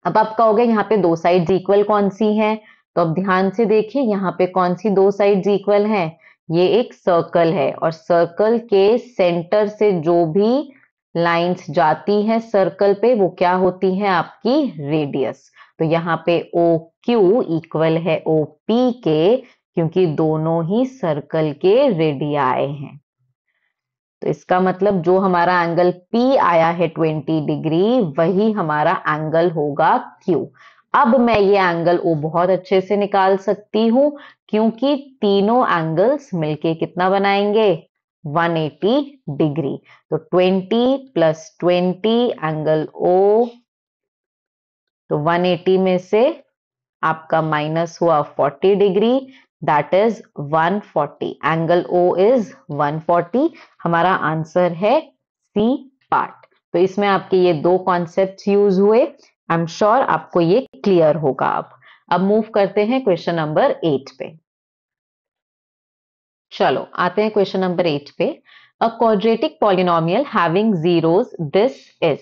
B: अब आप कहोगे यहाँ पे दो साइड्स इक्वल कौन सी हैं, तो अब ध्यान से देखिए यहाँ पे कौन सी दो साइड्स इक्वल हैं, ये एक सर्कल है, और सर्कल के सेंटर से जो भी लाइंस जाती हैं सर्कल पे वो क्या होती हैं आपकी रेडियस। तो यहाँ पे ओ क्यू इक्वल है ओ पी के, क्योंकि दोनों ही सर्कल के रेडियाई हैं। तो इसका मतलब जो हमारा एंगल P आया है 20 डिग्री वही हमारा एंगल होगा Q। अब मैं ये एंगल O बहुत अच्छे से निकाल सकती हूँ, क्योंकि तीनों एंगल्स मिलके कितना बनाएंगे 180 डिग्री। तो 20 प्लस 20 एंगल O, तो 180 में से आपका माइनस हुआ 40 degree, that is 140। Angle O is 140। हमारा आंसर है सी पार्ट। तो इसमें आपके ये दो कॉन्सेप्ट्स यूज हुए। आई एम श्योर आपको ये क्लियर होगा। अब मूव करते हैं क्वेश्चन नंबर 8 पे। चलो आते हैं क्वेश्चन नंबर 8 पे। A quadratic polynomial having zeros this is.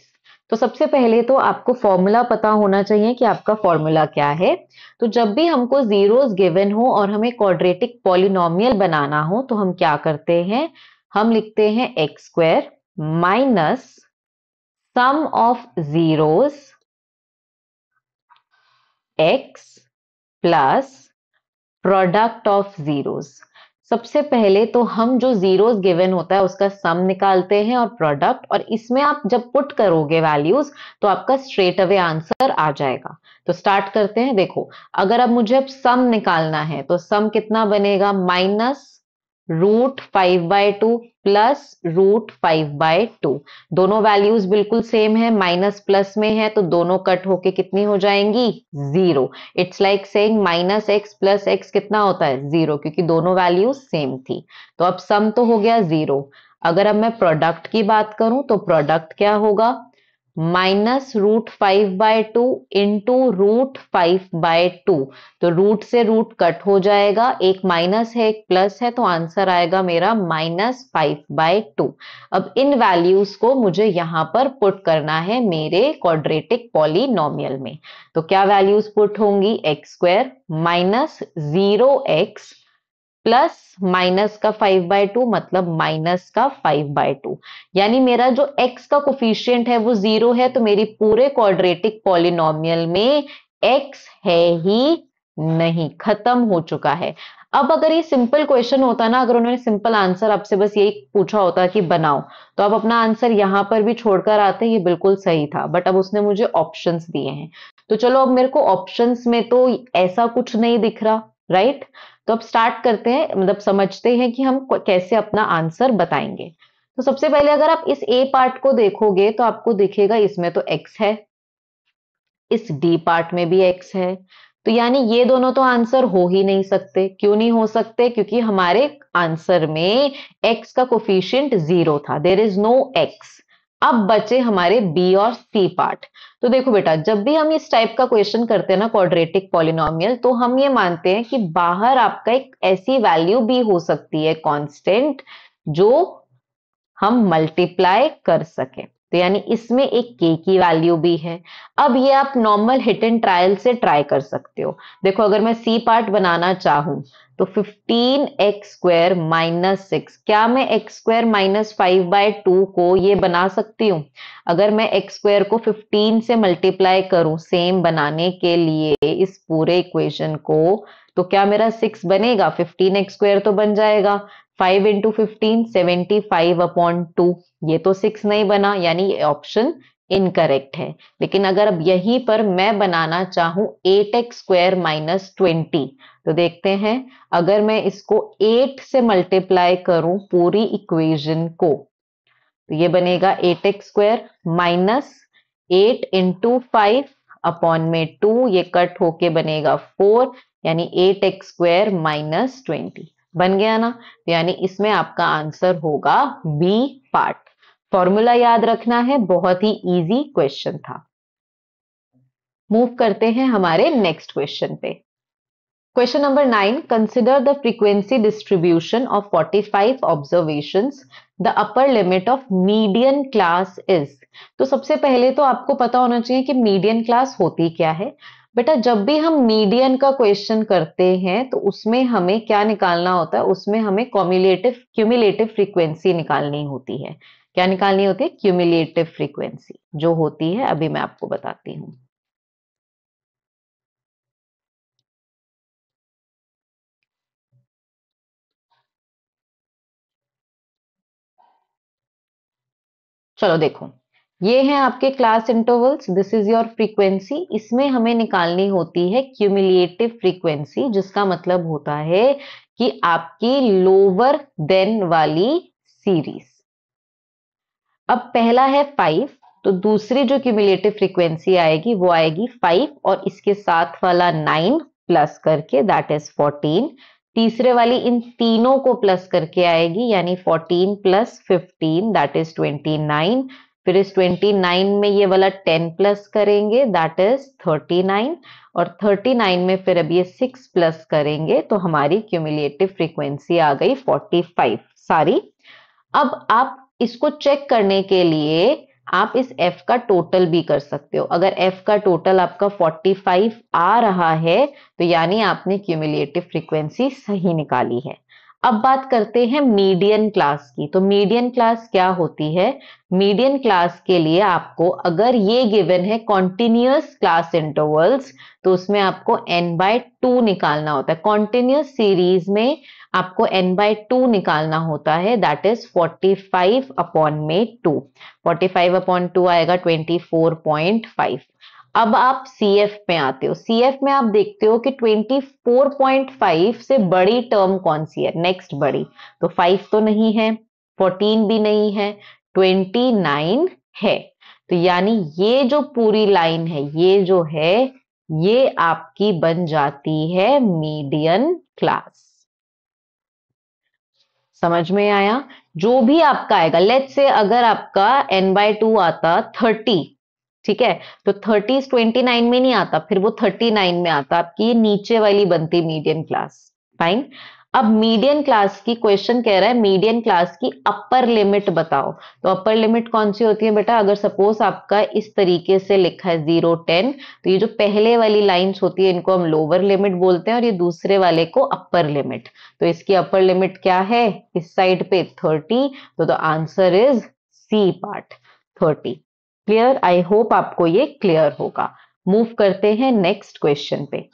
B: तो सबसे पहले तो आपको फॉर्मूला पता होना चाहिए कि आपका फॉर्मूला क्या है। तो जब भी हमको जीरोस गिवन हो और हमें क्वाड्रेटिक पॉलिनोमियल बनाना हो तो हम क्या करते हैं, हम लिखते हैं x square minus sum of zeros x plus product of zeros. सबसे पहले तो हम जो जीरोस गिवन होता है उसका सम निकालते हैं और प्रोडक्ट, और इसमें आप जब पुट करोगे वैल्यूज तो आपका स्ट्रेट अवे आंसर आ जाएगा। तो स्टार्ट करते हैं। देखो अगर अब मुझे अब सम निकालना है तो सम कितना बनेगा, माइनस √5/2 प्लस √5/2। दोनों वैल्यूज बिल्कुल सेम है, माइनस प्लस में है तो दोनों कट होके कितनी हो जाएंगी, zero. It's like saying minus x plus x कितना होता है, जीरो, क्योंकि दोनों वैल्यूज सेम थी। तो अब सम तो हो गया जीरो। अगर अब मैं प्रोडक्ट की बात करूं तो प्रोडक्ट क्या होगा, माइनस √5/2 इंटू √5/2। तो रूट से रूट कट हो जाएगा, एक माइनस है एक प्लस है, तो आंसर आएगा मेरा -5/2। अब इन वैल्यूज को मुझे यहां पर पुट करना है मेरे क्वाड्रेटिक पॉलिनोमियल में। तो क्या वैल्यूज पुट होंगी, x square minus 0x plus minus का 5/2 मतलब माइनस का 5/2। यानी मेरा जो x का कोफिशिएंट है वो 0 है, तो मेरी पूरे क्वाड्रेटिक पॉलिनोमियल में x है ही नहीं, खत्म हो चुका है। अब अगर ये सिंपल क्वेश्चन होता ना, अगर उन्होंने सिंपल आंसर आपसे बस यही पूछा होता कि बनाओ, तो आप अपना आंसर यहां पर भी छोड़कर आते, ये बिल्कुल सही था। बट अब उसने मुझे ऑप्शंस दिए हैं, तो चलो अब मेरे को ऑप्शंस में तो ऐसा कुछ नहीं दिख रहा, राइट। तो अब स्टार्ट करते हैं, मतलब समझते हैं कि हम कैसे अपना आंसर बताएंगे। तो सबसे पहले अगर आप इस ए पार्ट को देखोगे तो आपको दिखेगा इसमें तो एक्स है, इस डी पार्ट में भी एक्स है, तो यानी ये दोनों तो आंसर हो ही नहीं सकते। क्यों नहीं हो सकते, क्योंकि हमारे आंसर में एक्स का कोफिशिएंट 0 था, देयर इज नो एक्स। अब बचे हमारे बी और सी पार्ट। तो देखो बेटा, जब भी हम इस टाइप का क्वेश्चन करते हैं ना क्वाड्रेटिक पॉलिनोमियल, तो हम ये मानते हैं कि बाहर आपका एक ऐसी वैल्यू भी हो सकती है कांस्टेंट जो हम मल्टीप्लाई कर सके। तो यानी इसमें एक के की वैल्यू भी है। अब ये आप नॉर्मल हिट एंड ट्रायल से ट्राई कर सकते हो। देखो अगर मैं सी पार्ट बनाना चाहूं तो 15x² माइनस 6, क्या मैं x² माइनस 5/2 को ये बना सकती हूँ। अगर मैं x² को 15 से मल्टीप्लाई करूं सेम बनाने के लिए इस पूरे इक्वेशन को, तो क्या मेरा 6 बनेगा, 15x² तो बन जाएगा, 5 इंटू 15 75/2। ये तो 6 नहीं बना, यानी ये ऑप्शन इनकरेक्ट है। लेकिन अगर अब यहीं पर मैं बनाना चाहूं 8x² माइनस 20, तो देखते हैं अगर मैं इसको 8 से मल्टीप्लाई करूं पूरी इक्वेशन को, तो ये बनेगा 8x² माइनस 8 इंटू 5 अपॉन में 2, ये कट होके बनेगा 4, यानी 8x² माइनस 20 बन गया ना। तो यानी इसमें आपका आंसर होगा बी पार्ट। फॉर्मूला याद रखना है, बहुत ही इजी क्वेश्चन था। मूव करते हैं हमारे नेक्स्ट क्वेश्चन पे। Question number 9, consider the frequency distribution of 45 observations, the upper limit of median class is. तो सबसे पहले तो आपको पता होना चाहिए कि मीडियन क्लास होती क्या है। बेटा जब भी हम मीडियन का क्वेश्चन करते हैं तो उसमें हमें क्या निकालना होता है, उसमें हमें क्यूमुलेटिव फ्रीक्वेंसी निकालनी होती है। क्या निकालनी होती है? क्यूमुलेटिव फ्रीक्वेंसी जो होती है, अभी मैं आपको बताती हूं। चलो देखो, ये हैं आपके class intervals, this is your frequency. इसमें हमें निकालनी होती है क्यूमुलेटिव फ्रीक्वेंसी, जिसका मतलब होता है कि आपकी लोअर देन वाली सीरीज। अब पहला है 5, तो दूसरी जो क्यूमुलेटिव फ्रीक्वेंसी आएगी वो आएगी 5 और इसके साथ वाला 9 प्लस करके, दैट इज 14। तीसरे वाली इन तीनों को प्लस करके आएगी, यानी 14 प्लस 15 दैट इज 29। फिर इस 29 में ये वाला 10 प्लस करेंगे, दैट इज 39। और 39 में फिर अब ये 6 प्लस करेंगे तो हमारी क्यूमुलेटिव फ्रीक्वेंसी आ गई 45 सारी। अब आप इसको चेक करने के लिए आप इस f का टोटल भी कर सकते हो। अगर f का टोटल आपका 45 आ रहा है तो यानी आपने क्यूमुलेटिव फ्रीक्वेंसी सही निकाली है। अब बात करते हैं मीडियन क्लास की। तो मीडियन क्लास क्या होती है? मीडियन क्लास के लिए आपको, अगर ये गिवन है कॉन्टिन्यूअस क्लास इंटरवल्स, तो उसमें आपको n/2 निकालना होता है। कॉन्टिन्यूअस सीरीज में आपको n/2 निकालना होता है, दैट इज 45 अपॉन में 2। 45 अपॉन 2 आएगा 24.5। अब आप CF में आते हो। CF में आप देखते हो कि 24.5 से बड़ी टर्म कौन सी है, नेक्स्ट बड़ी। तो 5 तो नहीं है, 14 भी नहीं है, 29 है। तो यानी ये जो पूरी लाइन है, ये जो है, ये आपकी बन जाती है मीडियन क्लास। समझ में आया? जो भी आपका आएगा, लेट्स से अगर आपका n/2 आता 30, ठीक है, तो 30 29 में नहीं आता, फिर वो 39 में आता, आपकी ये नीचे वाली बनती मीडियन क्लास। फाइन। अब मीडियन क्लास की क्वेश्चन कह रहा है मीडियन क्लास की अपर लिमिट बताओ। तो अपर लिमिट कौन सी होती है बेटा? अगर सपोज आपका इस तरीके से लिखा है 0 10, तो ये जो पहले वाली लाइंस होती है इनको हम लोअर लिमिट बोलते हैं और ये दूसरे वाले को अपर लिमिट। तो इसकी अपर लिमिट क्या है इस साइड पे? 30। तो the answer is C part, 30। Clear? I hope आपको ये क्लियर होगा। मूव करते हैं नेक्स्ट क्वेश्चन पे।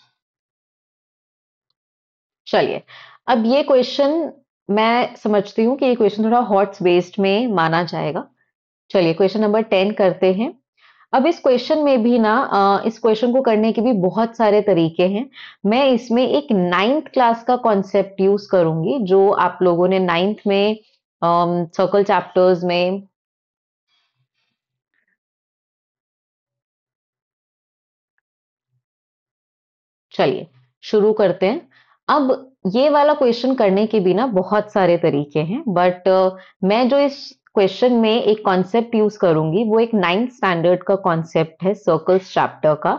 B: चलिए, अब ये क्वेश्चन मैं समझती हूँ कि ये क्वेश्चन थोड़ा हॉट्स बेस्ड में माना जाएगा। चलिए क्वेश्चन नंबर 10 करते हैं। अब इस क्वेश्चन में भी ना इस क्वेश्चन को करने के भी बहुत सारे तरीके हैं। मैं इसमें एक 9th क्लास का कॉन्सेप्ट यूज करूंगी जो आप लोगों ने 9th में सर्कल चैप्टर्स में चलिए शुरू करते हैं। अब ये वाला क्वेश्चन करने के भी ना बहुत सारे तरीके हैं, बट मैं जो इस क्वेश्चन में एक कॉन्सेप्ट यूज करूंगी वो एक 9th स्टैंडर्ड का कॉन्सेप्ट है सर्कल्स चैप्टर का।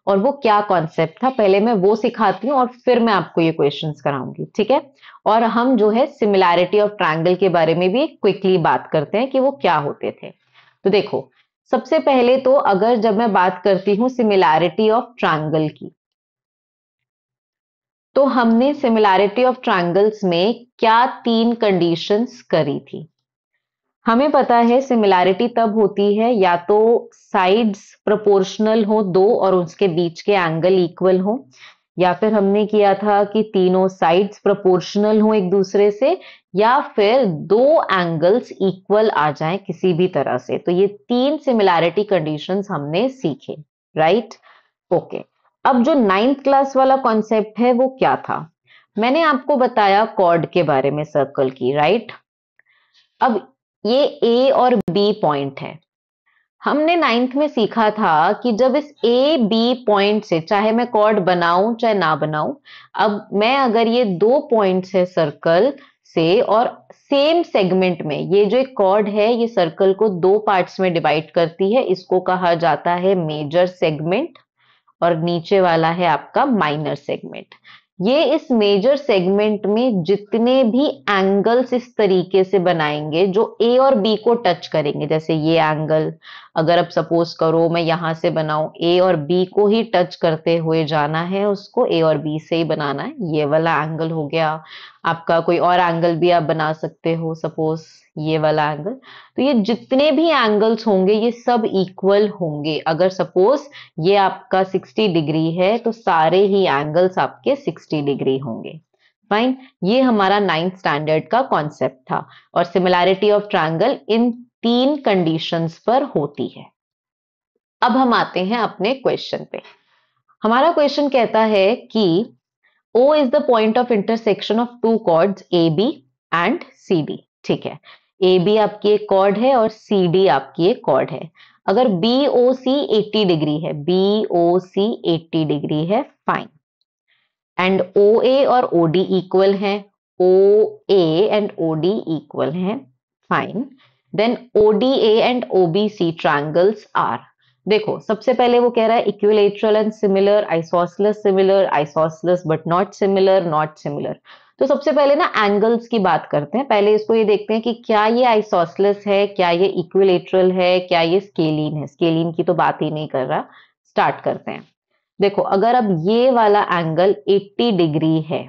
B: और वो क्या कॉन्सेप्ट था पहले मैं वो सिखाती हूँ और फिर मैं आपको ये क्वेश्चंस कराऊंगी, ठीक है? और हम जो है सिमिलैरिटी ऑफ ट्रायंगल के बारे में भी क्विकली बात करते हैं कि वो क्या होते थे। तो देखो, सबसे पहले तो अगर जब मैं बात करती हूँ सिमिलैरिटी ऑफ ट्रायंगल की, तो हमने सिमिलैरिटी ऑफ ट्रायंगल्स में क्या 3 कंडीशंस करी थी? हमें पता है सिमिलैरिटी तब होती है या तो साइड्स प्रोपोर्शनल हो दो और उसके बीच के एंगल इक्वल हो, या फिर हमने किया था कि तीनों साइड्स प्रोपोर्शनल हो एक दूसरे से, या फिर दो एंगल्स इक्वल आ जाएं किसी भी तरह से। तो ये 3 सिमिलैरिटी कंडीशंस हमने सीखे, राइट? ओके। अब जो 9th क्लास वाला कॉन्सेप्ट है वो क्या था? मैंने आपको बताया कॉर्ड के बारे में सर्कल की, राइट? अब ये ए और बी पॉइंट है। हमने 9th में सीखा था कि जब इस ए बी पॉइंट से, चाहे मैं कॉर्ड बनाऊं चाहे ना बनाऊं, अब मैं अगर ये 2 पॉइंट्स है सर्कल से और सेम सेगमेंट में, ये जो एक कॉर्ड है ये सर्कल को 2 पार्ट्स में डिवाइड करती है, इसको कहा जाता है मेजर सेगमेंट और नीचे वाला है आपका माइनर सेगमेंट। ये इस मेजर सेगमेंट में जितने भी एंगल्स इस तरीके से बनाएंगे जो ए और बी को टच करेंगे, जैसे ये एंगल, अगर अब सपोज करो मैं यहां से बनाऊं, ए और बी को ही टच करते हुए जाना है, उसको ए और बी से ही बनाना है, ये वाला एंगल हो गया आपका। कोई और एंगल भी आप बना सकते हो, सपोज ये वाला एंगल। तो ये जितने भी एंगल्स होंगे ये सब इक्वल होंगे। अगर सपोज ये आपका 60 डिग्री है तो सारे ही एंगल्स आपके 60 डिग्री होंगे। फाइन, ये हमारा 9th स्टैंडर्ड का कॉन्सेप्ट था। और similarity of triangle in 3 conditions पर होती है। अब हम आते हैं अपने क्वेश्चन पे। हमारा क्वेश्चन कहता है कि O is the point of intersection of two chords AB and CD। ठीक है, AB आपकी एक कॉर्ड है और CD आपकी एक कॉर्ड है। अगर BOC 80 डिग्री है, BOC 80 डिग्री है, फाइन, एंड OA और OD इक्वल है, OA एंड OD इक्वल है, fine, then ODA and OBC triangles are. देखो सबसे पहले वो कह रहा है equilateral and similar, isosceles but not similar, not similar. तो सबसे पहले ना एंगल्स की बात करते हैं। पहले इसको ये देखते हैं कि क्या ये आइसोसेलेस है, क्या ये इक्विलेटरल है, क्या ये स्केलीन है। स्केलीन की तो बात ही नहीं कर रहा। स्टार्ट करते हैं। देखो अगर अब ये वाला एंगल 80 डिग्री है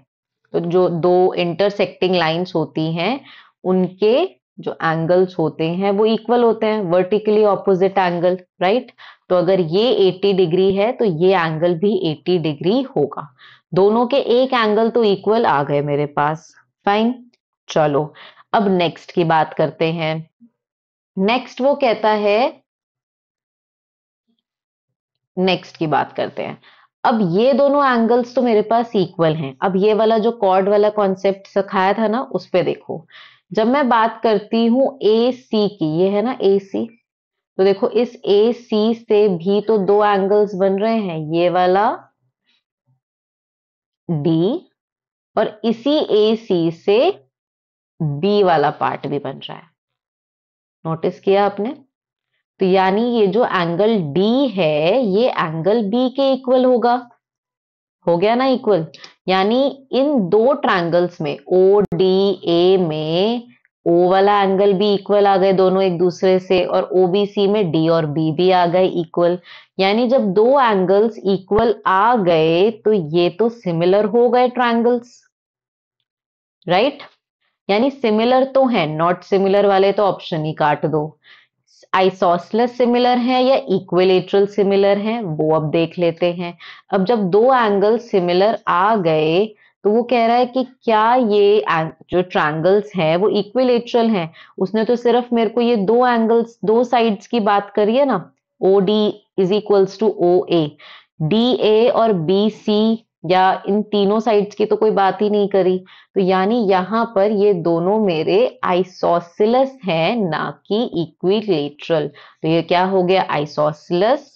B: तो जो दो इंटरसेक्टिंग लाइंस होती हैं उनके जो एंगल्स होते हैं वो इक्वल होते हैं, वर्टिकली ऑपोजिट एंगल, राइट। तो अगर ये 80 डिग्री है तो ये एंगल भी 80 डिग्री होगा। दोनों के एक एंगल तो इक्वल आ गए मेरे पास, फाइन। चलो अब नेक्स्ट की बात करते हैं। नेक्स्ट वो कहता है, नेक्स्ट की बात करते हैं। अब ये दोनों एंगल्स तो मेरे पास इक्वल हैं। अब ये वाला जो कॉर्ड वाला कॉन्सेप्ट सिखाया था ना, उस पे देखो। जब मैं बात करती हूं ए सी की, ये है ना ए सी, तो देखो इस ए सी से भी तो दो एंगल्स बन रहे हैं, ये वाला डी और इसी ए सी से बी वाला पार्ट भी बन रहा है। नोटिस किया आपने? तो यानी ये जो एंगल डी है ये एंगल बी के इक्वल होगा। हो गया ना इक्वल। यानी इन दो ट्रायंगल्स में ओ डी ए में ओ वाला एंगल भी इक्वल आ गए दोनों एक दूसरे से, और ओबीसी में डी और बी भी आ गए इक्वल। यानी जब दो एंगल्स इक्वल आ गए तो ये तो सिमिलर हो गए ट्रायंगल्स, राइट। यानी सिमिलर तो है, नॉट सिमिलर वाले तो ऑप्शन ही काट दो। आइसोसेलेस सिमिलर है या इक्विलेटरल सिमिलर है वो अब देख लेते हैं। अब जब दो एंगल सिमिलर आ गए तो वो कह रहा है कि क्या ये जो ट्रायंगल्स हैं वो इक्विलेटरल हैं। उसने तो सिर्फ मेरे को ये दो एंगल्स, दो साइड्स की बात करी है ना, O D is equals to O A. D A और बी सी या इन तीनों साइड्स की तो कोई बात ही नहीं करी। तो यानी यहां पर ये दोनों मेरे आइसोसेलेस हैं, ना कि इक्विलेटरल। तो ये क्या हो गया, isosceles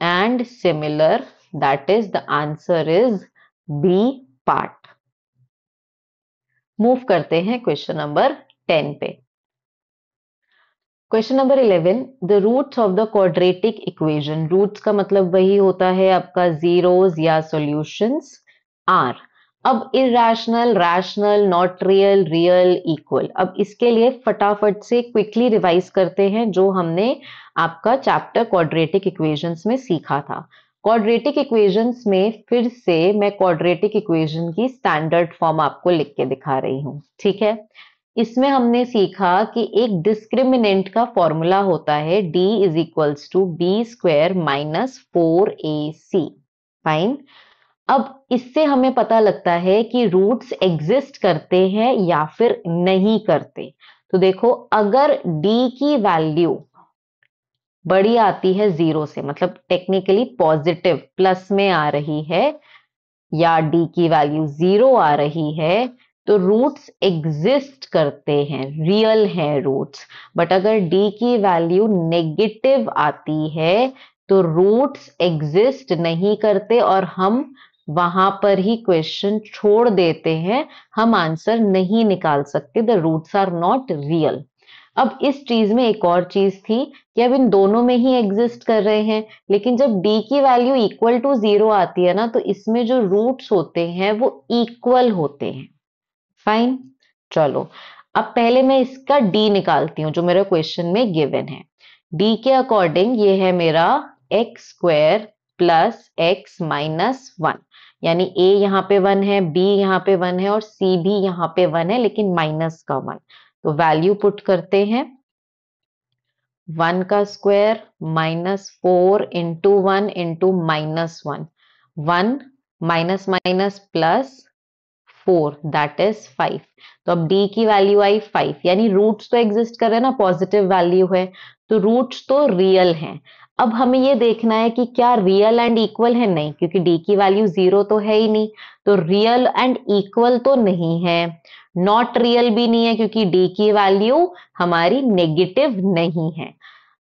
B: and similar. That is the answer is B part. Move करते हैं क्वेश्चन नंबर 10 पे। Question number 11, the roots of the quadratic equation. Roots का मतलब वही होता है आपका जीरोस या सॉल्यूशंस। आर, अब irrational, rational, not real, real, equal. अब इसके लिए फटाफट से क्विकली रिवाइज करते हैं जो हमने आपका चैप्टर क्वाड्रेटिक इक्वेशंस में सीखा था। क्वाड्रेटिक इक्वेशंस में फिर से मैं क्वाड्रेटिक इक्वेशन की स्टैंडर्ड फॉर्म आपको लिख के दिखा रही हूं, ठीक है। इसमें हमने सीखा कि एक डिस्क्रिमिनेंट का फॉर्मूला होता है d is equals to B square minus 4ac। Fine. अब इससे हमें पता लगता है कि रूट्स एग्जिस्ट करते हैं या फिर नहीं करते। तो देखो अगर d की वैल्यू बड़ी आती है जीरो से, मतलब टेक्निकली पॉजिटिव प्लस में आ रही है, या d की वैल्यू जीरो आ रही है, तो रूट्स एग्जिस्ट करते हैं, रियल हैं रूट्स। बट अगर d की वैल्यू नेगेटिव आती है तो रूट्स एग्जिस्ट नहीं करते और हम वहां पर ही क्वेश्चन छोड़ देते हैं, हम आंसर नहीं निकाल सकते, the roots are not real. अब इस चीज में एक और चीज थी कि अब इन दोनों में ही एग्जिस्ट कर रहे हैं, लेकिन जब d की वैल्यू इक्वल टू जीरो आती है ना तो इसमें जो रूट्स होते हैं वो इक्वल होते हैं। फाइन। चलो अब पहले मैं इसका d निकालती हूं जो मेरे क्वेश्चन में गिवन है। डी के अकॉर्डिंग ये है मेरा x square plus x minus 1, यानी ए यहाँ पे 1 है, बी यहाँ पे 1 है और सी भी यहाँ पे 1 है लेकिन माइनस का 1। तो वैल्यू पुट करते हैं, 1 का square minus 4 into 1 into minus 1, 1 minus minus plus 4 that is 5। तो अब d की वैल्यू आई 5, यानी रूट्स तो एग्जिस्ट कर रहे हैं ना, पॉजिटिव वैल्यू है तो रूट्स तो रियल हैं। अब हमें ये देखना है कि क्या रियल एंड इक्वल है, नहीं, क्योंकि d की वैल्यू 0 तो है ही नहीं, तो रियल एंड इक्वल तो नहीं है, नॉट रियल भी नहीं है क्योंकि d की वैल्यू हमारी नेगेटिव नहीं है।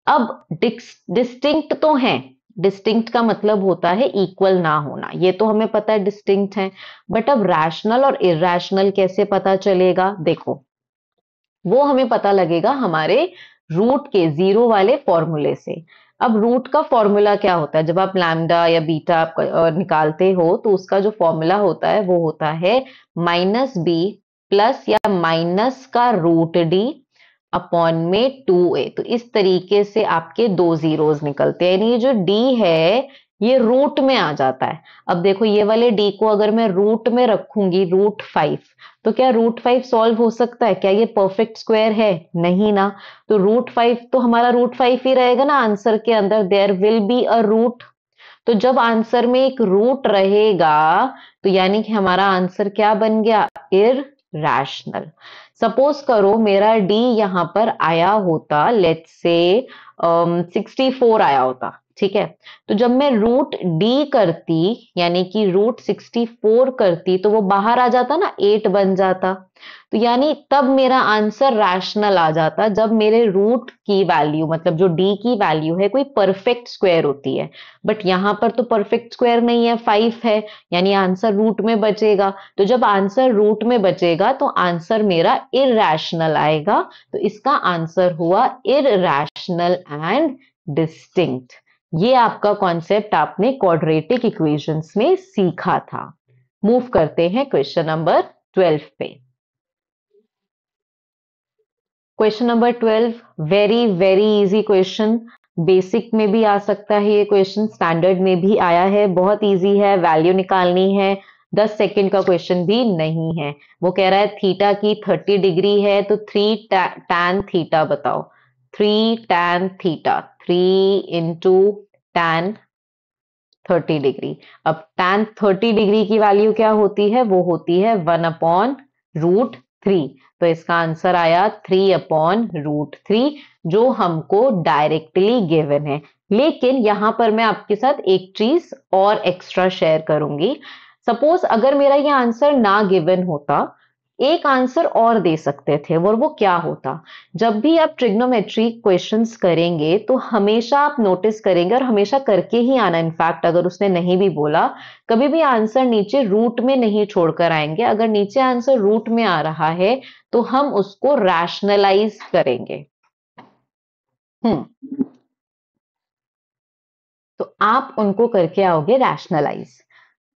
B: अब डिस्टिंक्ट तो है, डिस्टिंक्ट का मतलब होता है इक्वल ना होना, ये तो हमें पता है डिस्टिंक्ट है, बट अब रैशनल और इरैशनल कैसे पता चलेगा? देखो, वो हमें पता लगेगा हमारे रूट के जीरो वाले फॉर्मूले से। अब रूट का फॉर्मूला क्या होता है? जब आप लैम्डा या बीटा निकालते हो तो उसका जो फॉर्मूला होता है वो होता है माइनस बी प्लस या माइनस का रूट डी अपॉन में 2a। तो इस तरीके से आपके दो जीरोस निकलते हैं, यानी ये जो d है ये रूट में आ जाता है। अब देखो, ये वाले d को अगर मैं रूट में रखूंगी, रूट 5, तो क्या रूट 5 सॉल्व हो सकता है? क्या ये परफेक्ट स्क्वायर है? नहीं ना। तो रूट 5 तो हमारा रूट 5 ही रहेगा ना आंसर के अंदर, there will be a root. तो जब आंसर में एक रूट रहेगा तो यानी कि हमारा आंसर क्या बन गया? इरैशनल। सपोज करो मेरा डी यहां पर आया होता, लेट्स से 64 आया होता, ठीक है, तो जब मैं रूट डी करती यानी कि रूट 64 करती तो वो बाहर आ जाता ना, 8 बन जाता। तो यानी तब मेरा आंसर रैशनल आ जाता जब मेरे रूट की वैल्यू, मतलब जो डी की वैल्यू है, कोई परफेक्ट स्क्वायर होती है। बट यहां पर तो परफेक्ट स्क्वायर नहीं है, 5 है, यानी आंसर रूट में बचेगा। तो जब आंसर रूट में बचेगा तो आंसर मेरा इरैशनल आएगा। तो इसका आंसर हुआ इरैशनल एंड डिस्टिंक्ट। ये आपका कॉन्सेप्ट आपने क्वाड्रेटिक इक्वेशंस में सीखा था। मूव करते हैं क्वेश्चन नंबर 12 पे। Question number 12 very very easy question, basic में भी आ सकता है ये क्वेश्चन, स्टैंडर्ड में भी आया है, बहुत इजी है, वैल्यू निकालनी है, 10 सेकंड का क्वेश्चन भी नहीं है। वो कह रहा है थीटा की 30 डिग्री है तो 3 tan थीटा बताओ। 3 tan theta, 3 into tan 30 degree. अब tan 30 डिग्री की वैल्यू क्या होती है? वो होती है 1 अपॉन रूट 3। तो इसका आंसर आया 3 अपॉन रूट 3, जो हमको डायरेक्टली गिवन है। लेकिन यहां पर मैं आपके साथ एक चीज और एक्स्ट्रा शेयर करूंगी। सपोज अगर मेरा ये आंसर ना गिवन होता, एक आंसर और दे सकते थे, और वो क्या होता? जब भी आप ट्रिग्नोमेट्री क्वेश्चंस करेंगे तो हमेशा आप नोटिस करेंगे, और हमेशा करके ही आना, इनफैक्ट अगर उसने नहीं भी बोला, कभी भी आंसर नीचे रूट में नहीं छोड़कर आएंगे। अगर नीचे आंसर रूट में आ रहा है तो हम उसको रैशनलाइज करेंगे। तो आप उनको करके आओगे रैशनलाइज।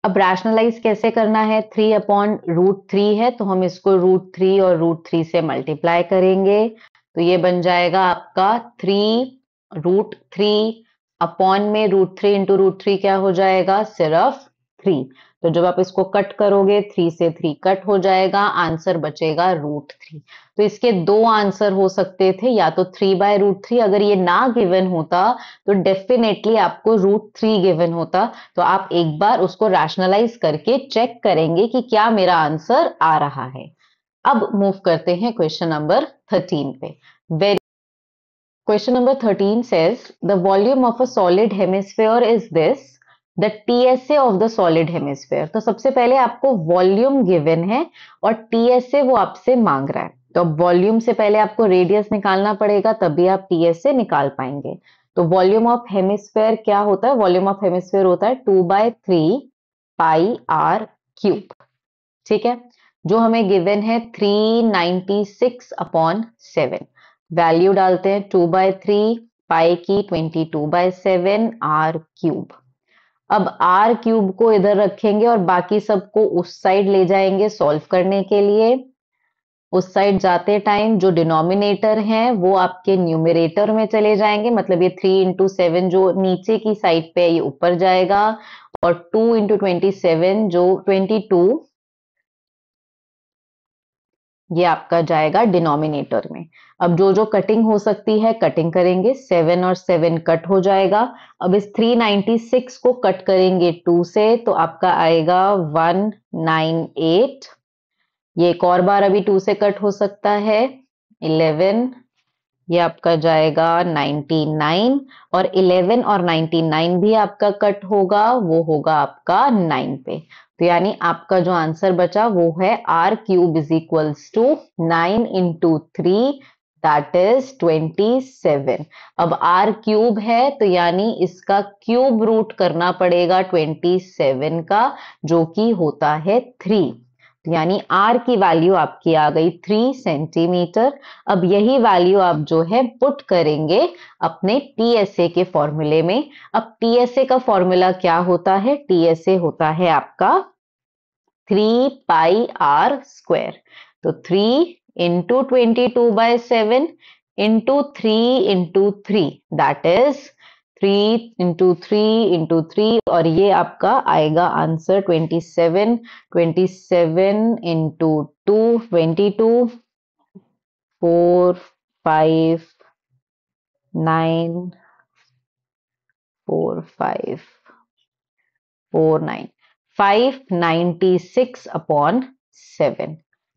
B: अब रैशनलाइज कैसे करना है? 3 अपॉन रूट 3 है तो हम इसको रूट 3 और रूट 3 से मल्टीप्लाई करेंगे, तो ये बन जाएगा आपका 3 रूट 3 अपॉन में रूट 3 इंटू रूट 3 क्या हो जाएगा? सिर्फ 3। तो जब आप इसको कट करोगे 3 से 3 कट हो जाएगा, आंसर बचेगा रूट 3। तो इसके दो आंसर हो सकते थे, या तो 3/√3, अगर ये ना गिवन होता तो डेफिनेटली आपको रूट 3 गिवन होता। तो आप एक बार उसको रैशनलाइज करके चेक करेंगे कि क्या मेरा आंसर आ रहा है। अब मूव करते हैं क्वेश्चन नंबर 13 पे। Very question number 13 says the volume of a solid hemisphere is this, the TSA of the solid hemisphere। तो सबसे पहले आपको वॉल्यूम गिवन है और TSA वो आपसे मांग रहा है। तो वॉल्यूम से पहले आपको रेडियस निकालना पड़ेगा, तभी आप TSA निकाल पाएंगे। तो वॉल्यूम ऑफ हेमिस्फेयर क्या होता है? वॉल्यूम ऑफ हेमिस्फेयर होता है 2/3 पाई आर क्यूब, ठीक है, जो हमें गिवन है 396 अपॉन 7। वैल्यू डालते हैं, 2/3 पाई की 22/7 आर क्यूब। अब आर क्यूब को इधर रखेंगे और बाकी सबको उस साइड ले जाएंगे सॉल्व करने के लिए। उस साइड जाते टाइम जो डिनोमिनेटर हैं वो आपके न्यूमरेटर में चले जाएंगे, मतलब ये 3 इंटू 7 जो नीचे की साइड पे है ये ऊपर जाएगा, और 2 इंटू 27 जो 22 ये आपका जाएगा डिनोमिनेटर में। अब जो जो कटिंग हो सकती है कटिंग करेंगे, 7 और 7 कट हो जाएगा। अब इस 396 को कट करेंगे 2 से तो आपका आएगा 198। ये एक और बार अभी 2 से कट हो सकता है, 11, ये आपका जाएगा 99, और 11 और 99 भी आपका कट होगा, वो होगा आपका 9 पे। तो यानी आपका जो आंसर बचा वो है r cube is equals to 9 into 3 that is 27। अब r क्यूब है तो यानी इसका क्यूब रूट करना पड़ेगा 27 का, जो कि होता है 3। यानी r की वैल्यू आपकी आ गई 3 सेंटीमीटर। अब यही वैल्यू आप जो है पुट करेंगे अपने टीएसए के फॉर्मूले में। अब टीएसए का फॉर्मूला क्या होता है? टीएसए होता है आपका 3 पाई आर स्क्वायर। तो 3 into 22/7 into 3 into 3 that is 3 into 3 into 3, और ये आपका आएगा answer 27। 27 into 2 22, 4 5 9 4 5 4 9 596 upon 7,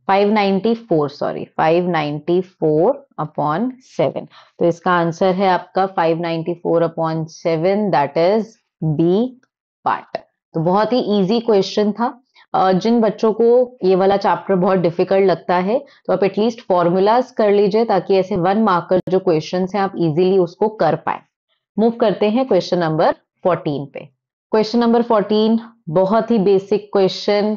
B: 594 sorry 594 upon 7। तो इसका आंसर है आपका 594 upon 7 that is B part. तो बहुत ही इजी क्वेश्चन था। जिन बच्चों को ये वाला चैप्टर बहुत डिफिकल्ट लगता है तो आप एटलीस्ट फॉर्मूलाज कर लीजिए, ताकि ऐसे 1 मार्कर जो क्वेश्चन हैं आप इजीली उसको कर पाए। मूव करते हैं क्वेश्चन नंबर 14 पे। क्वेश्चन नंबर 14 बहुत ही बेसिक क्वेश्चन,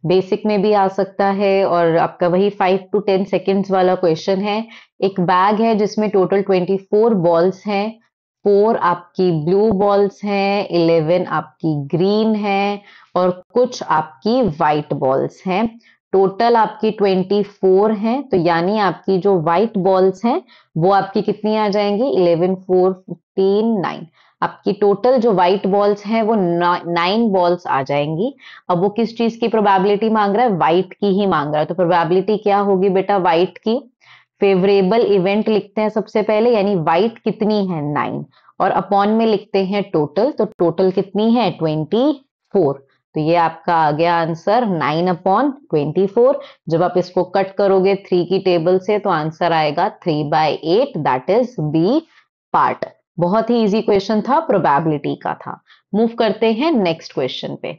B: बेसिक में भी आ सकता है, और आपका वही 5 to 10 सेकेंड्स वाला क्वेश्चन है। एक बैग है जिसमें टोटल 24 बॉल्स हैं, 4 आपकी ब्लू बॉल्स हैं, 11 आपकी ग्रीन है, और कुछ आपकी वाइट बॉल्स हैं। टोटल आपकी 24 हैं, तो यानी आपकी जो वाइट बॉल्स हैं वो आपकी कितनी आ जाएंगी? 11 4 15 9। आपकी टोटल जो व्हाइट बॉल्स हैं वो 9 बॉल्स आ जाएंगी। अब वो किस चीज की प्रोबेबिलिटी मांग रहा है? व्हाइट की ही मांग रहा है। तो प्रोबेबिलिटी क्या होगी बेटा व्हाइट की? फेवरेबल इवेंट लिखते हैं सबसे पहले, यानी व्हाइट कितनी है? 9, और अपॉन में लिखते हैं टोटल, तो टोटल कितनी है? 24। तो ये आपका आ गया आंसर 9 अपॉन 24। जब आप इसको कट करोगे 3 की टेबल से तो आंसर आएगा 3/8 दैट इज बी पार्ट। बहुत ही इजी क्वेश्चन था, प्रोबेबिलिटी का था। मूव करते हैं नेक्स्ट क्वेश्चन पे।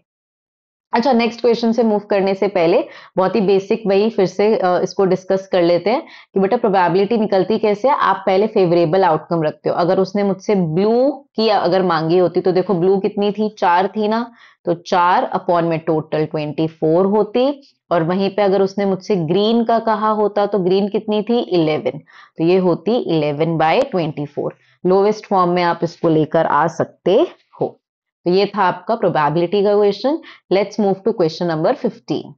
B: अच्छा, नेक्स्ट क्वेश्चन से मूव करने से पहले बहुत ही बेसिक वही फिर से इसको डिस्कस कर लेते हैं कि बेटा प्रोबेबिलिटी निकलती कैसे है। आप पहले फेवरेबल आउटकम रखते हो। अगर उसने मुझसे ब्लू की अगर मांगी होती तो देखो ब्लू कितनी थी? 4 थी ना, तो 4 अपॉन में टोटल 24 होती, और वहीं पे अगर उसने मुझसे ग्रीन का कहा होता तो ग्रीन कितनी थी? 11, तो ये होती 11/24। लोवेस्ट फॉर्म में आप इसको लेकर आ सकते हो। तो ये था आपका प्रोबेबिलिटी का question. Let's move to question number 15।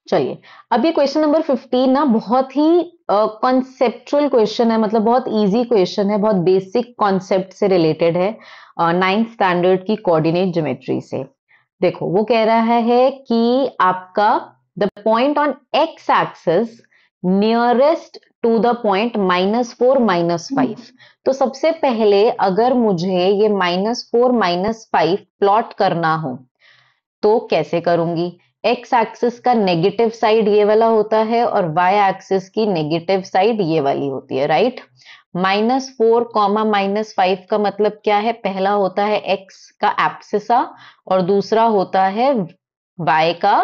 B: चलिए, अब ये क्वेश्चन नंबर 15 ना बहुत ही कॉन्सेप्चुअल क्वेश्चन है, मतलब बहुत इजी क्वेश्चन है, बहुत बेसिक कॉन्सेप्ट से रिलेटेड है, 9th स्टैंडर्ड की कोऑर्डिनेट ज्योमेट्री से। देखो वो कह रहा है कि आपका the point on X axis nearest to the point -4 -5। तो सबसे पहले अगर मुझे ये -4 -5 प्लॉट करना हो तो कैसे करूंगी? एक्स एक्सिस का नेगेटिव साइड ये वाला होता है और वाई एक्सिस की नेगेटिव साइड ये वाली होती है, राइट? -4 -5 का मतलब क्या है? पहला होता है एक्स का एब्सिसा और दूसरा होता है वाई का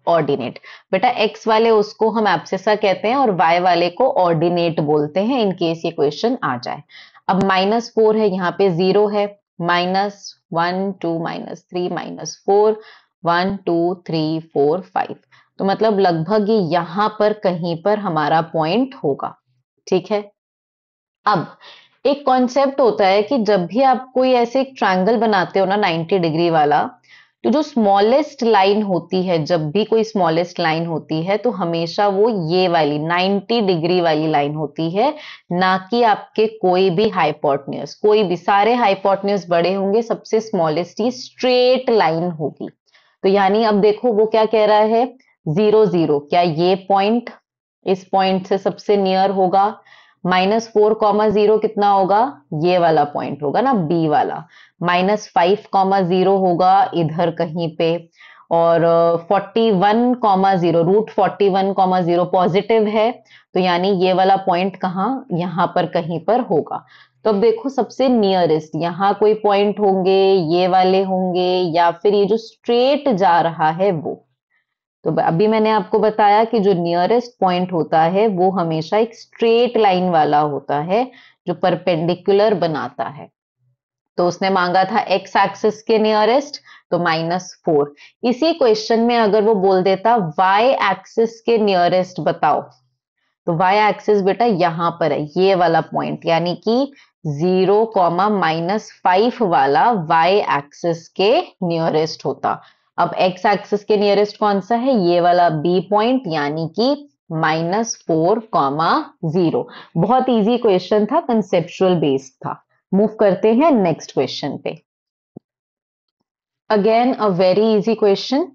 B: ऑर्डिनेट। बेटा एक्स वाले उसको हम एब्सिसा कहते हैं और वाई वाले को ऑर्डिनेट बोलते हैं, इन केस ये क्वेश्चन आ जाए। अब -4 है, यहाँ पे 0 है, -1 2 -3 -4 1 2 3 4 5, तो मतलब लगभग ये यहां पर कहीं पर हमारा पॉइंट होगा। ठीक है, अब एक कॉन्सेप्ट होता है कि जब भी आप कोई ऐसे एक ट्रायंगल बनाते हो ना 90 डिग्री वाला, तो जो स्मॉलेस्ट लाइन होती है, जब भी कोई स्मॉलेस्ट लाइन होती है तो हमेशा वो ये वाली 90 डिग्री वाली लाइन होती है, ना कि आपके कोई भी हाइपोटेन्यूज। कोई भी, सारे हाइपोटेन्यूज बड़े होंगे, सबसे स्मॉलेस्ट ही स्ट्रेट लाइन होगी। तो यानी अब देखो वो क्या कह रहा है, 0 0, क्या ये पॉइंट इस पॉइंट से सबसे नियर होगा? -4, 0 कितना होगा? ये वाला पॉइंट होगा ना, बी वाला। -5, 0 होगा इधर कहीं पे, और 41, 0, √41, 0 पॉजिटिव है, तो यानी ये वाला पॉइंट कहाँ, यहां पर कहीं पर होगा। तो अब देखो सबसे नियरेस्ट यहाँ कोई पॉइंट होंगे, ये वाले होंगे, या फिर ये जो स्ट्रेट जा रहा है वो। तो अभी मैंने आपको बताया कि जो नियरेस्ट पॉइंट होता है वो हमेशा एक स्ट्रेट लाइन वाला होता है, जो परपेंडिकुलर बनाता है। तो उसने मांगा था एक्स एक्सिस के नियरेस्ट, तो -4। इसी क्वेश्चन में अगर वो बोल देता वाई एक्सिस के नियरेस्ट बताओ, तो वाई एक्सिस बेटा यहां पर है, ये वाला पॉइंट, यानी कि 0, -5 वाला वाई एक्सिस के नियरेस्ट होता। अब एक्स एक्सिस के नियरेस्ट कौन सा है? ये वाला बी पॉइंट, यानी कि -4, 0। बहुत इजी क्वेश्चन था, कंसेप्चुअल बेस्ड था। मूव करते हैं नेक्स्ट क्वेश्चन पे। Again a very easy question.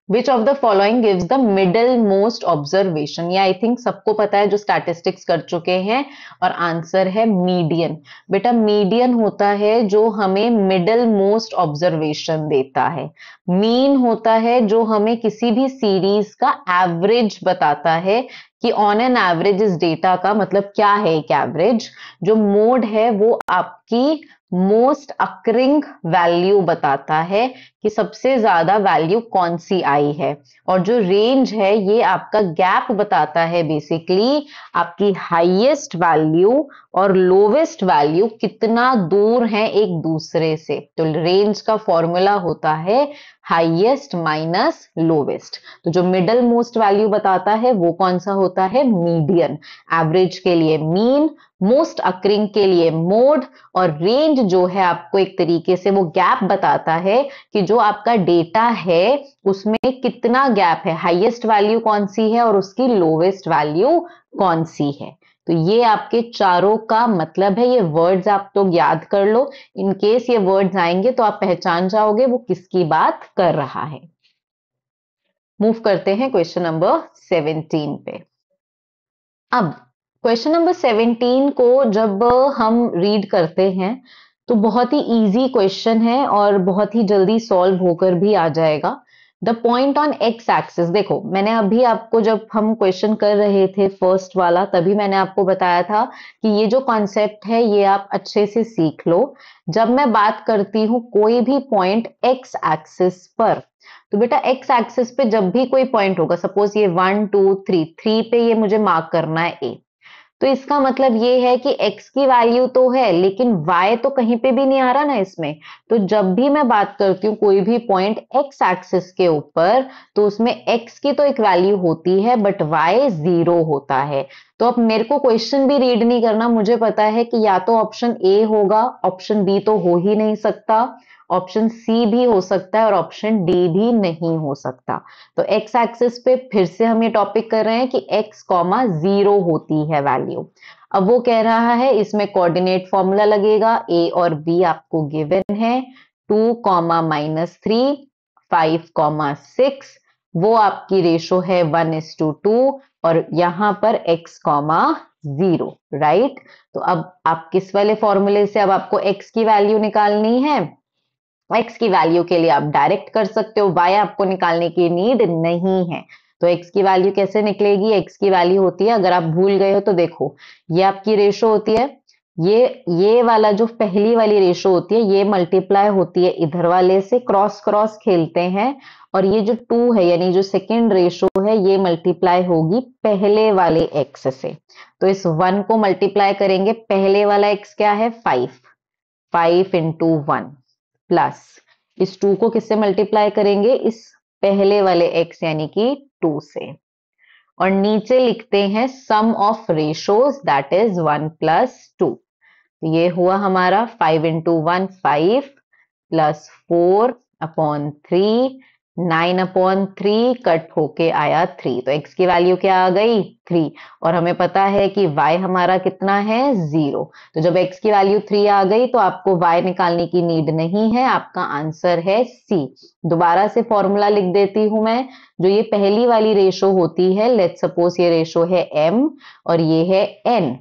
B: Which of the following gives the middle most observation? ये आई थिंक सबको पता है जो स्टैटिस्टिक्स कर चुके हैं, और आंसर है मीडियन। बेटा मीडियन होता है जो हमें मिडल मोस्ट ऑब्जर्वेशन देता है। मीन होता है जो हमें किसी भी सीरीज का एवरेज बताता है कि ऑन एन एवरेज इस डेटा का मतलब क्या है एक एवरेज। जो मोड है वो आपकी मोस्ट अकरिंग वैल्यू बताता है कि सबसे ज्यादा वैल्यू कौन सी आई है, और जो रेंज है ये आपका गैप बताता है, बेसिकली आपकी हाईएस्ट वैल्यू और लोवेस्ट वैल्यू कितना दूर है एक दूसरे से। तो रेंज का फॉर्मूला होता है हाईएस्ट माइनस लोवेस्ट। तो जो मिडल मोस्ट वैल्यू बताता है वो कौन सा होता है? मीडियन। एवरेज के लिए मीन, मोस्ट अकरिंग के लिए मोड, और रेंज जो है आपको एक तरीके से वो गैप बताता है कि जो आपका डेटा है उसमें कितना गैप है, हाईएस्ट वैल्यू कौन सी है और उसकी लोवेस्ट वैल्यू कौन सी है। तो ये आपके चारों का मतलब है। ये वर्ड्स आप तो याद कर लो, इन केस ये वर्ड्स आएंगे तो आप पहचान जाओगे वो किसकी बात कर रहा है। मूव करते हैं क्वेश्चन नंबर 17 पे। अब क्वेश्चन नंबर 17 को जब हम रीड करते हैं तो बहुत ही इजी क्वेश्चन है और बहुत ही जल्दी सॉल्व होकर भी आ जाएगा। The point on X axis, देखो मैंने अभी आपको जब हम क्वेश्चन कर रहे थे फर्स्ट वाला, तभी मैंने आपको बताया था कि ये जो कॉन्सेप्ट है ये आप अच्छे से सीख लो। जब मैं बात करती हूँ कोई भी पॉइंट एक्स एक्सिस पर, तो बेटा एक्स एक्सिस पे जब भी कोई पॉइंट होगा, सपोज ये 1 2 3 पे ये मुझे मार्क करना है ए, तो इसका मतलब ये है कि x की वैल्यू तो है लेकिन y तो कहीं पे भी नहीं आ रहा ना इसमें। तो जब भी मैं बात करती हूँ कोई भी पॉइंट x एक्सिस के ऊपर, तो उसमें x की तो एक वैल्यू होती है बट y 0 होता है। तो अब मेरे को क्वेश्चन भी रीड नहीं करना, मुझे पता है कि या तो ऑप्शन ए होगा, ऑप्शन बी तो हो ही नहीं सकता, ऑप्शन सी भी हो सकता है और ऑप्शन डी भी नहीं हो सकता। तो एक्स एक्सिस पे फिर से हम ये टॉपिक कर रहे हैं कि x, 0 होती है वैल्यू। अब वो कह रहा है इसमें कोऑर्डिनेट फॉर्मूला लगेगा, a और b आपको गिवन है, 2, -3, 5, 6, वो आपकी रेशो है 1:2, और यहां पर x, 0, राइट। तो अब आप किस वाले फॉर्मूले से अब आपको x की वैल्यू निकालनी है? x की वैल्यू के लिए आप डायरेक्ट कर सकते हो, y आपको निकालने की नीड नहीं है। तो x की वैल्यू कैसे निकलेगी? x की वैल्यू होती है, अगर आप भूल गए हो तो देखो, ये आपकी रेशो होती है, ये वाला जो पहली वाली रेशो होती है ये मल्टीप्लाई होती है इधर वाले से, क्रॉस क्रॉस खेलते हैं, और ये जो 2 है यानी जो सेकेंड रेशो है ये मल्टीप्लाई होगी पहले वाले x से। तो इस 1 को मल्टीप्लाई करेंगे, पहले वाला x क्या है? 5 इंटू 1, प्लस इस 2 को किससे मल्टीप्लाई करेंगे? इस पहले वाले x यानी कि 2 से, और नीचे लिखते हैं सम ऑफ रेशोज दैट इज 1 + 2। ये हुआ हमारा 5 इंटू 1 5 + 4 अपॉन 3, 9/3 कट होके आया 3, तो x की वैल्यू क्या आ गई 3, और हमें पता है कि y हमारा कितना है 0। तो जब x की वैल्यू 3 आ गई तो आपको y निकालने की नीड नहीं है, आपका आंसर है C। दोबारा से फॉर्मूला लिख देती हूं मैं। जो ये पहली वाली रेशो होती है, लेट्स सपोज ये रेशो है m और ये है n,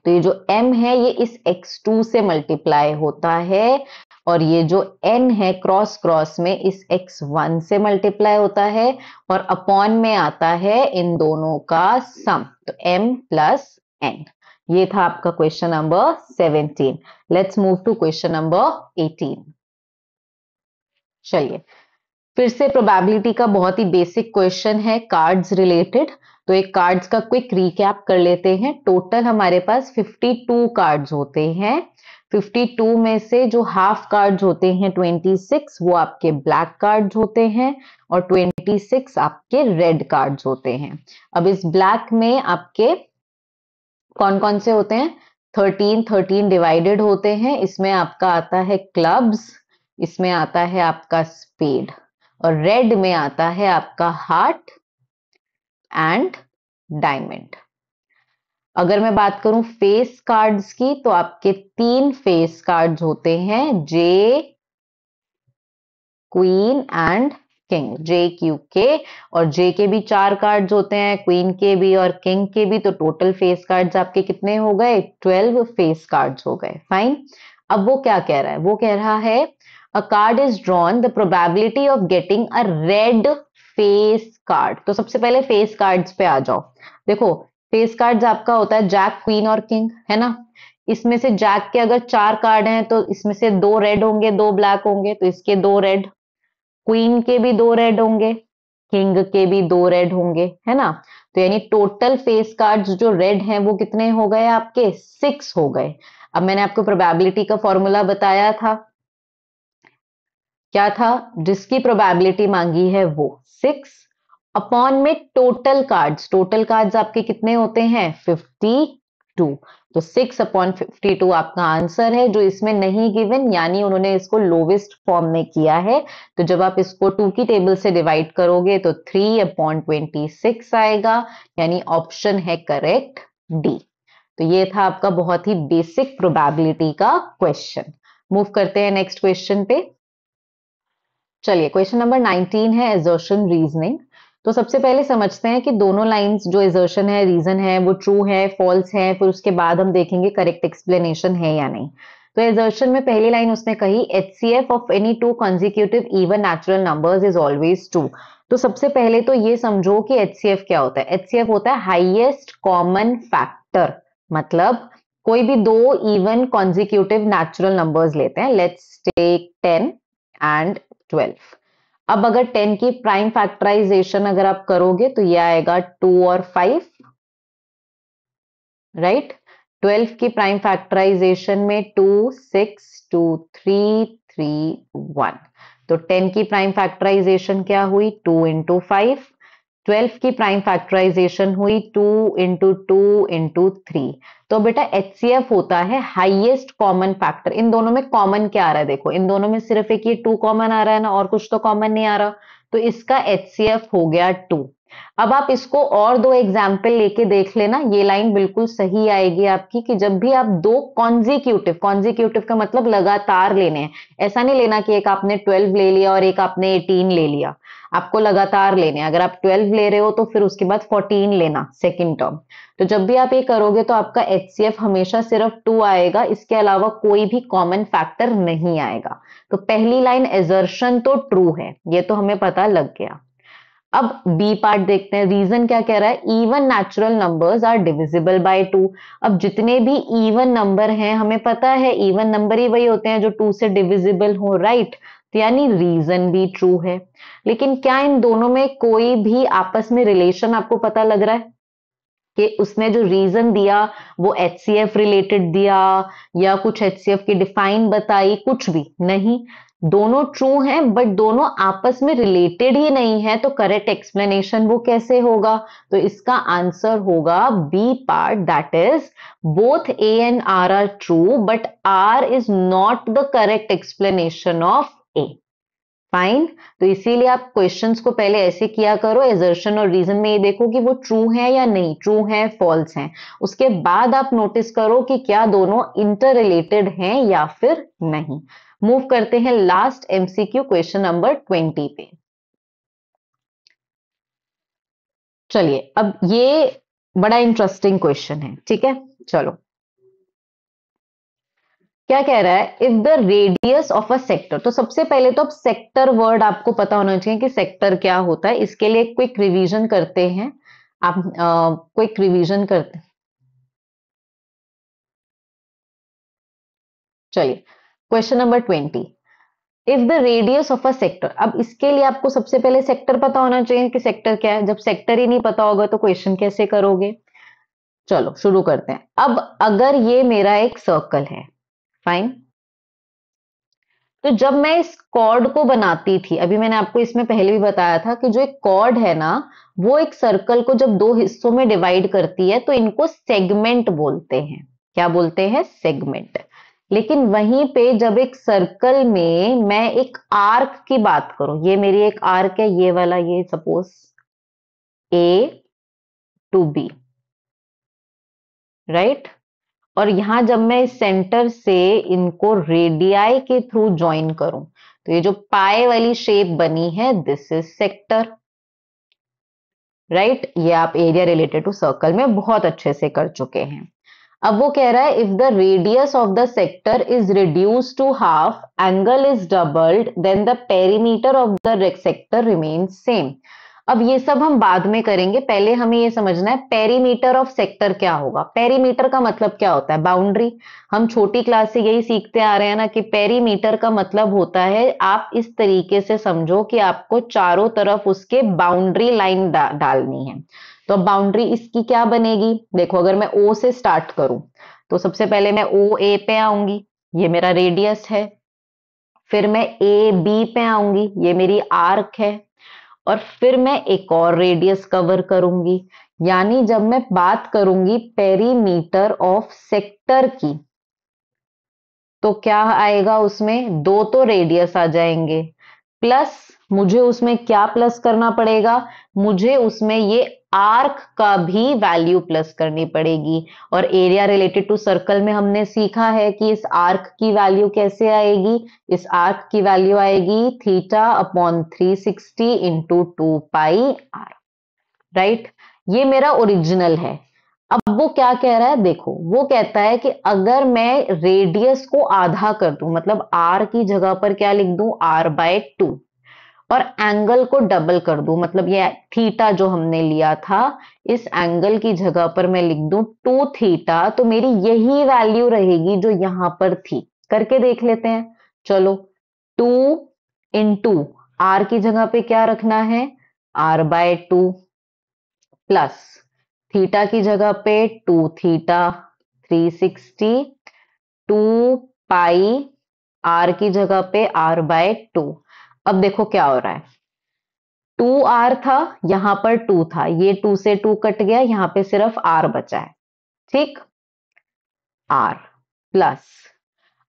B: तो ये जो m है ये इस x2 से मल्टीप्लाई होता है, और ये जो n है क्रॉस क्रॉस में इस x1 से मल्टीप्लाई होता है, और अपॉन में आता है इन दोनों का सम, तो m प्लस n। ये था आपका question number 17। Let's move to question number 18। चलिए, फिर से प्रोबेबिलिटी का बहुत ही बेसिक क्वेश्चन है, कार्ड्स रिलेटेड। तो एक कार्ड्स का क्विक रिकैप कर लेते हैं। टोटल हमारे पास 52 कार्ड्स होते हैं। 52 में से जो हाफ कार्ड्स होते हैं 26 वो आपके ब्लैक कार्ड्स होते हैं, और 26 आपके रेड कार्ड्स होते हैं। अब इस ब्लैक में आपके कौन कौन से होते हैं, 13 डिवाइडेड होते हैं। इसमें आपका आता है क्लब्स, इसमें आता है आपका स्पेड, और रेड में आता है आपका हार्ट एंड डायमंड। अगर मैं बात करूं फेस कार्ड्स की, तो आपके 3 फेस कार्ड्स होते हैं, J, queen and king, J Q K, और जे के भी 4 कार्ड्स होते हैं, क्वीन के भी और किंग के भी। तो टोटल फेस कार्ड्स आपके कितने हो गए, 12 फेस कार्ड्स हो गए। फाइन। अब वो क्या कह रहा है, वो कह रहा है अ card is drawn, the probability of getting a red face card. तो सबसे पहले फेस कार्ड्स पे आ जाओ। देखो, फेस कार्ड्स आपका होता है जैक, क्वीन और किंग, है ना। इसमें से जैक के अगर 4 कार्ड हैं तो इसमें से 2 रेड होंगे, 2 ब्लैक होंगे, तो इसके 2 रेड। क्वीन के भी 2 रेड होंगे, किंग के भी 2 रेड होंगे, है ना। तो यानी टोटल फेस कार्ड्स जो रेड हैं वो कितने हो गए आपके, 6 हो गए। अब मैंने आपको प्रोबेबिलिटी का फॉर्मूला बताया था, क्या था, जिसकी प्रोबेबिलिटी मांगी है वो 6 अपॉन में टोटल कार्ड्स आपके कितने होते हैं 52, तो 6/52 आपका आंसर है, जो इसमें नहीं गिवन, यानी उन्होंने इसको लोवेस्ट फॉर्म में किया है। तो जब आप इसको 2 की टेबल से डिवाइड करोगे तो 3/26 आएगा, यानी ऑप्शन है करेक्ट डी। तो ये था आपका बहुत ही बेसिक प्रोबेबिलिटी का क्वेश्चन। मूव करते हैं नेक्स्ट क्वेश्चन पे। चलिए, क्वेश्चन नंबर 19 है एजर्शन रीजनिंग। तो सबसे पहले समझते हैं कि दोनों लाइंस जो एजर्शन है, रीजन है, वो ट्रू है, फॉल्स है, फिर उसके बाद हम देखेंगे करेक्ट एक्सप्लेनेशन है या नहीं। तो एजर्शन में पहली लाइन उसने कही HCF of any 2 consecutive even natural numbers is always true। तो सबसे पहले तो ये समझो कि HCF क्या होता है। HCF होता है हाईएस्ट कॉमन फैक्टर, मतलब कोई भी 2 इवन कॉन्जिक्यूटिव नेचुरल नंबर्स लेते हैं, लेट्स टेक 10 एंड 12। अब अगर 10 की प्राइम फैक्टराइजेशन अगर आप करोगे तो ये आएगा 2 और 5, राइट। 12 की प्राइम फैक्टराइजेशन में 2, 6, 2, 3, 3, 1। तो 10 की प्राइम फैक्टराइजेशन क्या हुई, 2 इंटू 5। 12 की प्राइम फैक्टराइजेशन हुई 2 इंटू 2 इंटू 3। तो बेटा HCF होता है हाईएस्ट कॉमन फैक्टर। इन दोनों में कॉमन क्या आ रहा है, देखो इन दोनों में सिर्फ एक ये 2 कॉमन आ रहा है ना, और कुछ तो कॉमन नहीं आ रहा, तो इसका HCF हो गया 2। अब आप इसको और 2 एग्जाम्पल लेके देख लेना, ये लाइन बिल्कुल सही आएगी आपकी कि जब भी आप 2 कॉन्जिक्यूटिव का मतलब लगातार लेने हैं, ऐसा नहीं लेना कि एक आपने 12 ले लिया और एक आपने 18 ले लिया, आपको लगातार लेने हैं। अगर आप 12 ले रहे हो तो फिर उसके बाद 14 लेना सेकंड टर्म। तो जब भी आप ये करोगे तो आपका HCF हमेशा सिर्फ 2 आएगा, इसके अलावा कोई भी कॉमन फैक्टर नहीं आएगा। तो पहली लाइन एजर्शन तो ट्रू है, ये तो हमें पता लग गया। अब बी पार्ट देखते हैं, रीजन क्या कह रहा है, even natural numbers are divisible by 2। अब जितने भी इवन नंबर हैं, हमें पता है इवन नंबर ही वही होते हैं जो 2 से डिविजिबल हो, राइट। तो यानी रीजन भी ट्रू है। लेकिन क्या इन दोनों में कोई भी आपस में रिलेशन आपको पता लग रहा है कि उसने जो रीजन दिया वो HCF रिलेटेड दिया, या कुछ HCF की डिफाइन बताई, कुछ भी नहीं। दोनों ट्रू हैं बट दोनों आपस में रिलेटेड ही नहीं है, तो करेक्ट एक्सप्लेनेशन वो कैसे होगा, तो इसका आंसर होगा B part, that is both A and R are true but R is not the correct explanation of A। Fine. तो इसीलिए आप क्वेश्चंस को पहले ऐसे किया करो, एजर्शन और रीजन में ये देखो कि वो ट्रू है या नहीं, ट्रू है फॉल्स है, उसके बाद आप नोटिस करो कि क्या दोनों इंटर रिलेटेड हैं या फिर नहीं। मूव करते हैं लास्ट एमसीक्यू क्वेश्चन नंबर 20 पे। चलिए अब ये बड़ा इंटरेस्टिंग क्वेश्चन है, ठीक है। चलो क्या कह रहा है, if the radius of a sector, तो सबसे पहले तो अब सेक्टर वर्ड आपको पता होना चाहिए कि सेक्टर क्या होता है। इसके लिए क्विक रिवीजन करते हैं, आप क्विक रिवीजन करते। चलिए question number 20, if the radius of a sector, अब इसके लिए आपको सबसे पहले सेक्टर पता होना चाहिए कि सेक्टर क्या है। जब सेक्टर ही नहीं पता होगा तो क्वेश्चन कैसे करोगे। चलो शुरू करते हैं। अब अगर ये मेरा एक सर्कल है, फाइन, तो जब मैं इस कॉर्ड को बनाती थी, अभी मैंने आपको इसमें पहले भी बताया था कि जो एक कॉर्ड है ना, वो एक सर्कल को जब दो हिस्सों में डिवाइड करती है तो इनको सेगमेंट बोलते हैं। क्या बोलते हैं? सेगमेंट। लेकिन वहीं पे जब एक सर्कल में मैं एक आर्क की बात करूं, ये मेरी एक आर्क है, ये वाला, ये suppose A to B, right. और यहां जब मैं इस सेंटर से इनको रेडियाई के थ्रू ज्वाइन करूं तो ये जो पाए वाली शेप बनी है, दिस इज सेक्टर, राइट। ये आप एरिया रिलेटेड टू सर्कल में बहुत अच्छे से कर चुके हैं। अब वो कह रहा है if the radius of the sector is reduce to half, angle is doubled, then the perimeter of the sector remains same. अब ये सब हम बाद में करेंगे, पहले हमें ये समझना है पेरीमीटर ऑफ सेक्टर क्या होगा। पेरीमीटर का मतलब क्या होता है? बाउंड्री। हम छोटी क्लास से यही सीखते आ रहे हैं ना कि पेरीमीटर का मतलब होता है, आप इस तरीके से समझो कि आपको चारों तरफ उसके बाउंड्री लाइन डालनी है। तो अब बाउंड्री इसकी क्या बनेगी? देखो अगर मैं ओ से स्टार्ट करूं तो सबसे पहले मैं ओ ए पे आऊंगी, ये मेरा रेडियस है। फिर मैं ए बी पे आऊंगी, ये मेरी आर्क है। और फिर मैं एक और रेडियस कवर करूंगी। यानी जब मैं बात करूंगी पेरीमीटर ऑफ सेक्टर की, तो क्या आएगा उसमें? दो तो रेडियस आ जाएंगे, प्लस मुझे उसमें क्या प्लस करना पड़ेगा? मुझे उसमें ये आर्क का भी वैल्यू प्लस करनी पड़ेगी। और एरिया रिलेटेड टू सर्कल में हमने सीखा है कि इस आर्क की वैल्यू कैसे आएगी। इस आर्क की वैल्यू आएगी theta upon 360 into 2 pi r, right. ये मेरा ओरिजिनल है। अब वो क्या कह रहा है, देखो वो कहता है कि अगर मैं रेडियस को आधा कर दूं, मतलब आर की जगह पर क्या लिख दूं? r/2, और एंगल को डबल कर दूं, मतलब ये थीटा जो हमने लिया था, इस एंगल की जगह पर मैं लिख दूं 2 थीटा, तो मेरी यही वैल्यू रहेगी जो यहां पर थी। करके देख लेते हैं। चलो 2 इंटू आर की जगह पे क्या रखना है? r/2, प्लस थीटा की जगह पे 2 थीटा, 360, 2 पाई, आर की जगह पे r/2। अब देखो क्या हो रहा है, 2r था, यहां पर 2 था, ये 2 से 2 कट गया, यहां पे सिर्फ r बचा है, ठीक। r प्लस,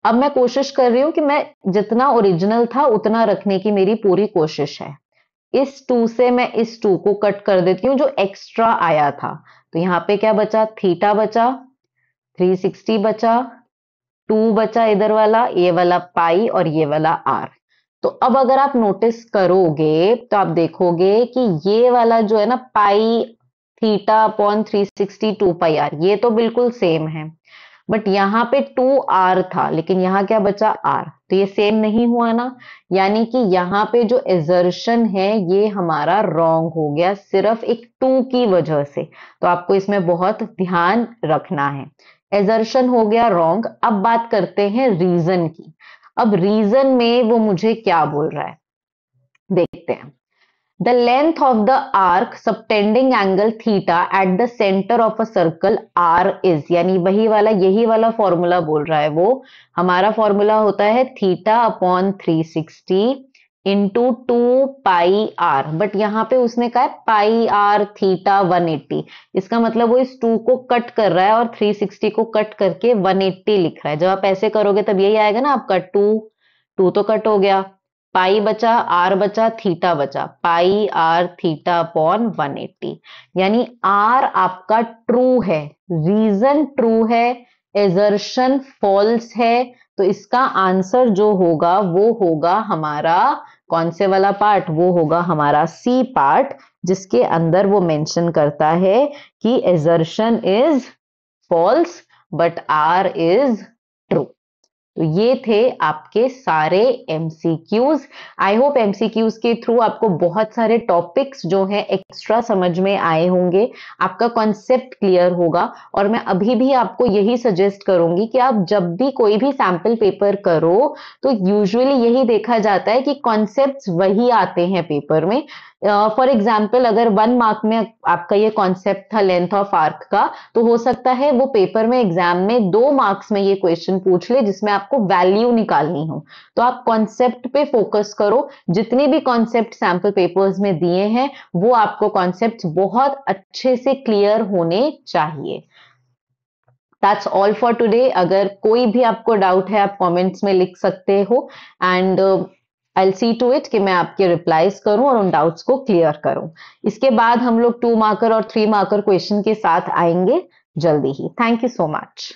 B: अब मैं कोशिश कर रही हूं कि मैं जितना ओरिजिनल था उतना रखने की मेरी पूरी कोशिश है। इस 2 से मैं इस 2 को कट कर देती हूँ जो एक्स्ट्रा आया था। तो यहाँ पे क्या बचा? थीटा बचा, 360 बचा, 2 बचा इधर वाला, ये वाला पाई, और ये वाला आर। तो अब अगर आप नोटिस करोगे तो आप देखोगे कि ये वाला जो है ना, पाई थीटा अपॉन 360 2 पाई आर, ये तो बिल्कुल सेम है। बट यहाँ पे 2r था, लेकिन यहाँ क्या बचा? r। तो ये सेम नहीं हुआ ना, यानी कि यहाँ पे जो एजर्शन है ये हमारा रॉन्ग हो गया, सिर्फ एक 2 की वजह से। तो आपको इसमें बहुत ध्यान रखना है, एजर्शन हो गया रॉन्ग। अब बात करते हैं रीजन की। अब रीजन में वो मुझे क्या बोल रहा है, देखते हैं। The length of the arc subtending angle theta at the center of a circle R is, यानी वही वाला, यही वाला फॉर्मूला बोल रहा है वो। हमारा फॉर्मूला होता है theta upon 360 into 2 pi r, but यहाँ पे उसने कहा है पाई आर थीटा 180। इसका मतलब वो इस 2 को कट कर रहा है और 360 को कट करके 180 लिख रहा है। जब आप ऐसे करोगे तब यही आएगा ना आपका 2 2 तो कट हो गया, पाई बचा, आर बचा, थीटा बचा, पाई आर थीटा अपॉन 180, यानी आर आपका ट्रू है, रीजन ट्रू है, एजर्शन फॉल्स है, तो इसका आंसर जो होगा वो होगा हमारा कौन से वाला पार्ट, वो होगा हमारा सी पार्ट, जिसके अंदर वो मेंशन करता है कि assertion is false but R is true. तो ये थे आपके सारे एमसीक्यूज। आई होप एमसीक्यूज के थ्रू आपको बहुत सारे टॉपिक्स जो हैं एक्स्ट्रा समझ में आए होंगे, आपका कॉन्सेप्ट क्लियर होगा। और मैं अभी भी आपको यही सजेस्ट करूंगी कि आप जब भी कोई भी सैंपल पेपर करो तो यूजुअली यही देखा जाता है कि कॉन्सेप्ट्स वही आते हैं पेपर में। फॉर एग्जाम्पल अगर 1 मार्क में आपका ये कॉन्सेप्ट था लेंथ ऑफ आर्क का, तो हो सकता है वो पेपर में एग्जाम में 2 मार्क्स में ये क्वेश्चन पूछ ले जिसमें आपको वैल्यू निकालनी हो। तो आप कॉन्सेप्ट पे फोकस करो, जितने भी कॉन्सेप्ट सैंपल पेपर्स में दिए हैं वो आपको कॉन्सेप्ट बहुत अच्छे से क्लियर होने चाहिए। That's all for today. अगर कोई भी आपको डाउट है आप कमेंट्स में लिख सकते हो, and I'll see to it कि मैं आपके रिप्लाईज करूं और उन डाउट्स को क्लियर करूं। इसके बाद हम लोग 2 मार्कर और 3 मार्कर क्वेश्चन के साथ आएंगे जल्दी ही। Thank you so much.